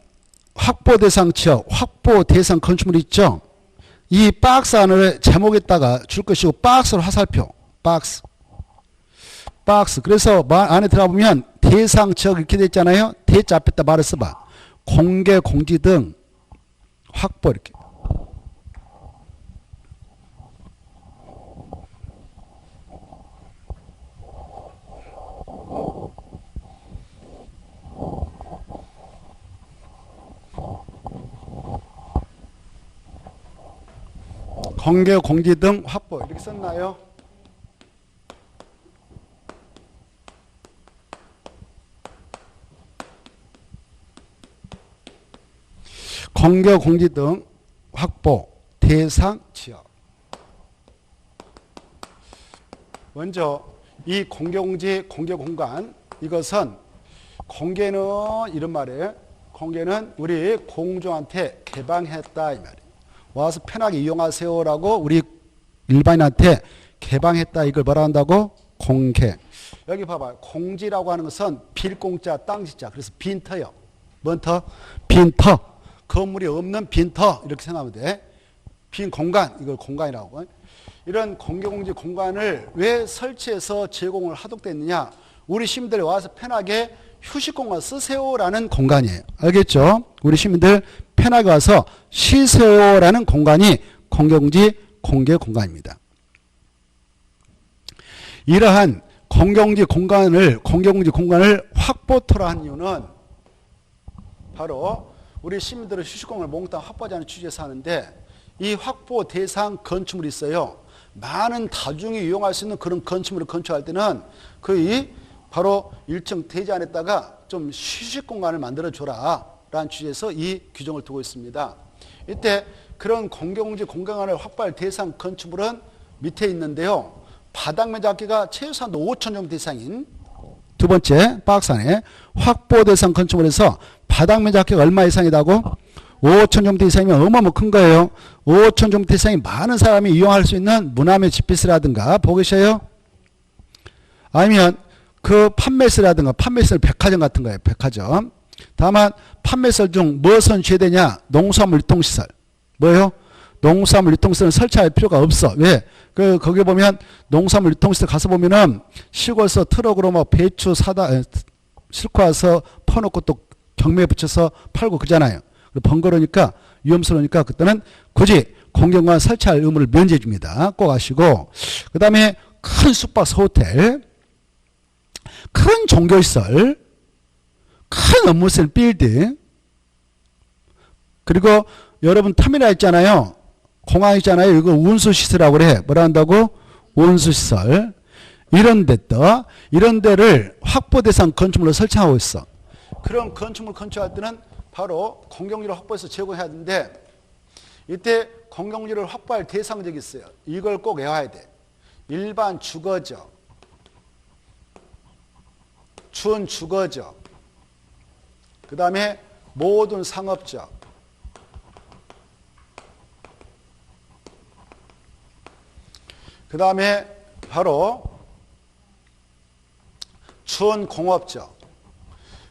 S1: 확보 대상 지역, 확보 대상 건축물 있죠. 이 박스 안을 제목에다가 줄 것이고 박스로 화살표, 박스. 그래서 안에 들어가보면 대상 지역 이렇게 돼 있잖아요. 대자 앞에다 말을 써봐. 공개 공지 등 확보 이렇게. 공개 공지 등 확보 이렇게 썼나요? 공개 공지 등 확보 대상 지역. 먼저 이 공개 공지 공개 공간 이것은 공개는 이런 말이에요. 공개는 우리 공眾한테 개방했다 이 말이에요. 와서 편하게 이용하세요라고 우리 일반인한테 개방했다. 이걸 뭐라 한다고? 공개. 여기 봐봐요. 공지라고 하는 것은 빌공자 땅지자. 그래서 빈터요. 뭔 터? 빈터. 건물이 없는 빈터 이렇게 생각하면 돼. 빈 공간, 이걸 공간이라고. 이런 공개공지 공간을 왜 설치해서 제공을 하도록 됐느냐. 우리 시민들이 와서 편하게 휴식 공간 쓰세요라는 공간이에요. 알겠죠? 우리 시민들 편하게 와서 쉬세요라는 공간이 공개공지 공개 공간입니다. 이러한 공개공지 공간을 확보토록 한 이유는 바로 우리 시민들의 휴식 공간을 몽땅 확보하자는 취지에서 하는데, 이 확보 대상 건축물이 있어요. 많은 다중이 이용할 수 있는 그런 건축물을 건축할 때는 거의 바로 일정 대지 안에다가 좀 휴식 공간을 만들어줘라 라는 취지에서 이 규정을 두고 있습니다. 이때 그런 공개공지 공간을 확보할 대상 건축물은 밑에 있는데요. 바닥 면적가 최소한도 5천 정도 대상인 두 번째 박스 안에 확보 대상 건축물에서 바닥 면적가 얼마 이상이라고? 5천 정도 이상이면 어마어마 큰 거예요. 5천 정도 이상이 많은 사람이 이용할 수 있는 문화의 집비스라든가 보고 계셔요? 아니면 그 판매시라든가, 판매시는 백화점 같은 거예요. 백화점. 다만 판매시설 중 무엇은 취해되냐? 농수산물 유통시설. 뭐예요? 농수산물 유통시설은 설치할 필요가 없어. 왜? 거기 보면 농수산물 유통시설 가서 보면은 시골에서 트럭으로 뭐 배추 사다 싣고 와서 퍼놓고 또 경매에 붙여서 팔고 그러잖아요. 번거로우니까 위험스러우니까 그때는 굳이 공개공간 설치할 의무를 면제해 줍니다. 꼭 아시고, 그 다음에 큰 숙박소 호텔, 큰 종교시설, 큰 업무시설 빌딩, 그리고 여러분 터미널 있잖아요. 공항 있잖아요. 이거 운수시설이라고 그래. 뭐라 한다고? 운수시설. 이런 데를 확보 대상 건축물로 설치하고 있어. 그런 건축물 건축할 때는 바로 공개공지를 확보해서 제공해야 되는데, 이때 공개공지를 확보할 대상적이 있어요. 이걸 꼭 외워야 돼. 일반 주거적, 준주거적, 그 다음에 모든 상업적, 그 다음에 바로 준공업적,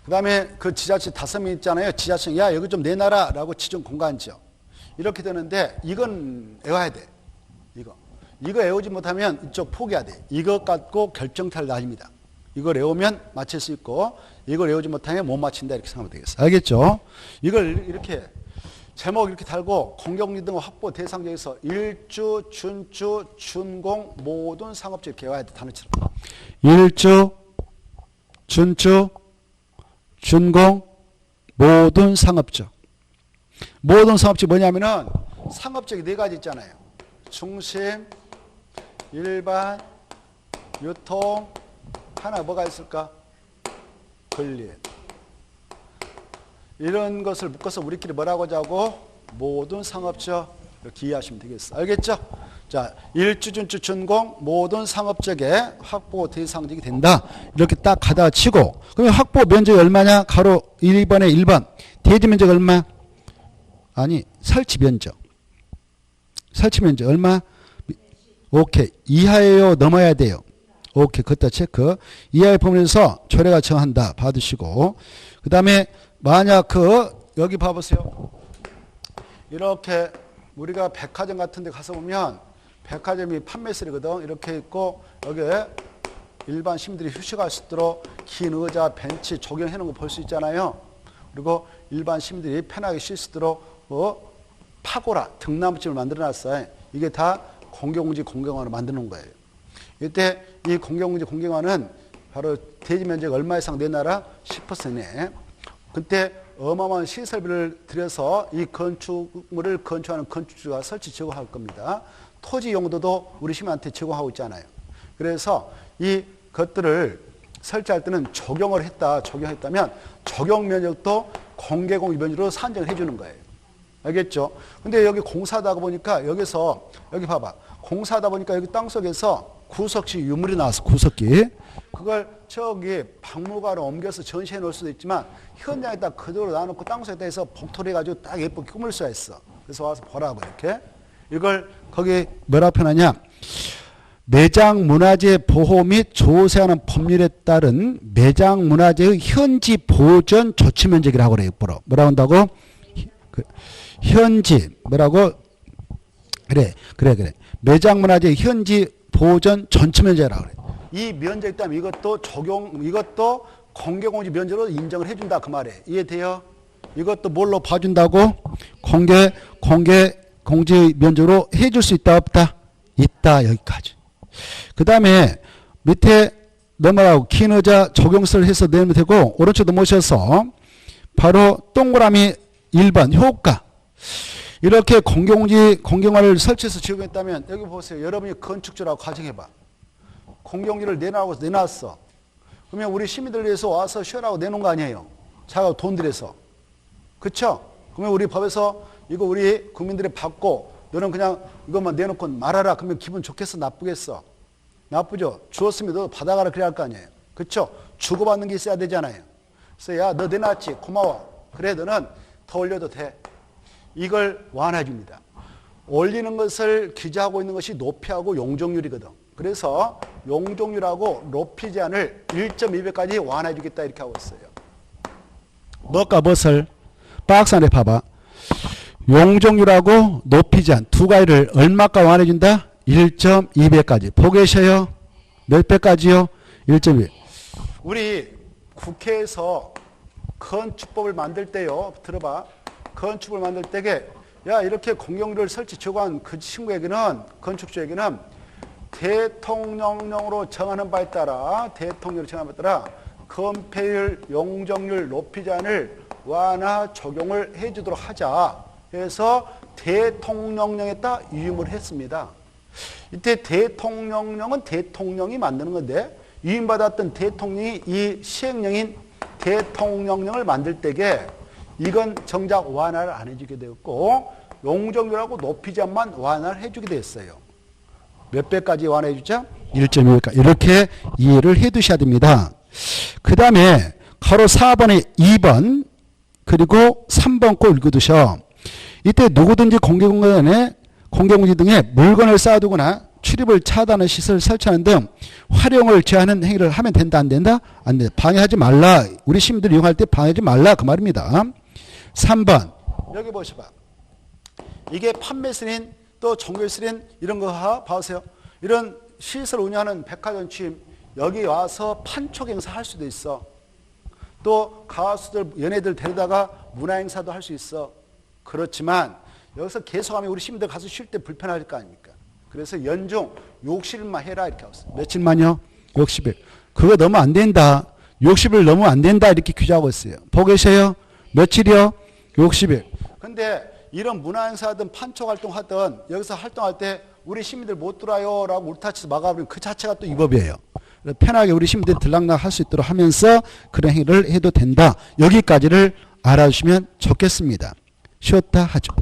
S1: 그 다음에 그 지자체 5명 있잖아요. 지자체, 야, 여기 좀 내놔라 라고 지정 공간지역. 이렇게 되는데, 이건 외워야 돼. 이거 외우지 못하면 이쪽 포기해야 돼. 이것 갖고 결정타를 날립니다. 이걸 외우면 맞힐 수 있고, 이걸 외우지 못하면 못 맞힌다. 이렇게 생각하면 되겠어요. 알겠죠? 이걸 이렇게, 제목 이렇게 달고, 공개공지 등 확보 대상지에서 일주, 준주, 준공, 모든 상업지 이렇게 외워야 돼. 단어처럼. 일주, 준주, 준공, 모든 상업적. 모든 상업적 뭐냐면은 상업적이 4가지 있잖아요. 중심, 일반, 유통, 하나 뭐가 있을까? 권리. 이런 것을 묶어서 우리끼리 뭐라고 하자고? 모든 상업적. 이렇게 이해하시면 되겠어요. 알겠죠? 자, 일주준주 준공 모든 상업적의 확보 대상적이 된다. 이렇게 딱 가다가 치고, 그러면 확보 면적이 얼마냐? 가로 1번에 1번. 대지 면적 얼마? 아니, 설치 면적. 설치 면적 얼마? 오케이. 이하예요? 넘어야 돼요? 오케이. 그것도 체크. 이하의 범위에서 조례가 정한다. 받으시고. 그 다음에 만약 여기 봐보세요. 이렇게 우리가 백화점 같은 데 가서 보면 백화점이 판매실이거든. 이렇게 있고 여기에 일반 시민들이 휴식할 수 있도록 긴 의자, 벤치 조경해 놓은 거 볼 수 있잖아요. 그리고 일반 시민들이 편하게 쉴 수 있도록 파고라, 등나무집을 만들어 놨어요. 이게 다 공개공지 공개공간으로 만들어 놓은 거예요. 이때 이 공개공지 공개공간은 바로 대지 면적 얼마 이상 내놔라? 10% 내. 그때 어마어마한 시설비를 들여서 이 건축물을 건축하는 건축주가 설치 제공할 겁니다. 토지 용도도 우리 시민한테 제공하고 있잖아요. 그래서 이 것들을 설치할 때는 적용했다면 적용 면적도 공개공지 면적으로 산정을 해주는 거예요. 알겠죠? 근데 여기 공사하다 보니까 여기 봐봐. 공사하다 보니까 여기 땅속에서 구석지 유물이 나왔어. 구석기. 그걸 저기 박물관으로 옮겨서 전시해 놓을 수도 있지만 현장에다 그대로 놔놓고 땅속에다 해서 복토리 해가지고 딱 예쁘게 꾸밀 수가 있어. 그래서 와서 보라고 이렇게. 이걸 거기 뭐라 표현하냐. 매장문화재 보호 및 조세하는 법률에 따른 매장문화재의 현지 보존 조치 면적이라고 그래요. 뭐라고 한다고? 현지 뭐라고? 그래. 매장문화재 현지 보존 전체 면제라고 그래. 이 면제 있다면 이것도 공개공지 면제로 인정을 해준다 그 말이에요. 이해돼요? 이것도 뭘로 봐준다고? 공개공지 면제로 해줄 수 있다 없다? 있다. 여기까지. 그 다음에 밑에 넘어가고 긴 의자 적용서를 해서 내면 되고 오른쪽도 모셔서 바로 동그라미 1번 효과. 이렇게 공개공지를 설치해서 적용했다면 여기 보세요. 여러분이 건축주라고 가정해봐. 공개공지를 내놨어. 그러면 우리 시민들 위해서 와서 쉬라고 내놓은 거 아니에요. 자가 돈 들여서. 그쵸? 그러면 우리 법에서 이거 우리 국민들이 받고 너는 그냥 이것만 내놓고 말하라. 그러면 기분 좋겠어? 나쁘겠어? 나쁘죠? 주었으면 너 받아가라 그래야 할 거 아니에요. 그쵸? 주고받는 게 있어야 되잖아요. 그래서 야, 너 내놨지? 고마워. 그래, 너는 더 올려도 돼. 이걸 완화해 줍니다. 올리는 것을 기재하고 있는 것이 높이하고 용적률이거든. 그래서 용적률하고 높이 제한을 1.2배까지 완화해 주겠다 이렇게 하고 있어요. 무엇을? 박스 안에 봐봐. 용적률하고 높이 제한 두 가지를 얼마까지 완화해 준다? 1.2배까지. 보고 계셔요? 몇 배까지요? 1.2. 우리 국회에서 건축법을 만들 때요. 들어봐. 건축을 만들 때에 야 이렇게 공용률을 설치 적용한 그 친구에게는 건축주에게는 대통령령으로 정하는 바에 따라 건폐율, 용적률, 높이 제한을 완화 적용을 해주도록 하자 해서 대통령령에 따라 위임을 했습니다. 이때 대통령령은 대통령이 만드는 건데 위임받았던 대통령이 이 시행령인 대통령령을 만들 때에 이건 정작 완화를 안 해주게 되었고 용적률하고 높이 제한만 완화를 해주게 됐어요. 몇 배까지 완화해 주죠? 1.2배까지. 이렇게 이해를 해 두셔야 됩니다. 그 다음에 가로 4번에 2번 그리고 3번 꼭 읽어두셔. 이때 누구든지 공개공지 등에 물건을 쌓아두거나 출입을 차단하는 시설을 설치하는 등 활용을 제한하는 행위를 하면 된다 안 된다? 안 된다. 방해하지 말라. 우리 시민들이 이용할 때 방해하지 말라 그 말입니다. 3번 여기 보셔봐. 이게 판매슬인 또 종교슬인 이런 거 봐보세요. 이런 시설 운영하는 백화점 취임 여기 와서 판촉 행사 할 수도 있어. 또 가수들 연예들 데려다가 문화행사도 할 수 있어. 그렇지만 여기서 계속하면 우리 시민들 가서 쉴 때 불편할 거 아닙니까? 그래서 연중 60일만 해라 이렇게 하고 있어요. 며칠만요? 60일. 그거 너무 안 된다. 60일 너무 안 된다 이렇게 규정하고 있어요. 보고 계세요? 며칠이요? 60일. 근데 이런 문화행사든 판촉활동하든 여기서 활동할 때 우리 시민들 못 들어요 라고 울타치에서 막아버리면 그 자체가 또 위법이에요. 편하게 우리 시민들이 들락날 할 수 있도록 하면서 그런 행위를 해도 된다. 여기까지를 알아주시면 좋겠습니다. 쉬었다 하죠.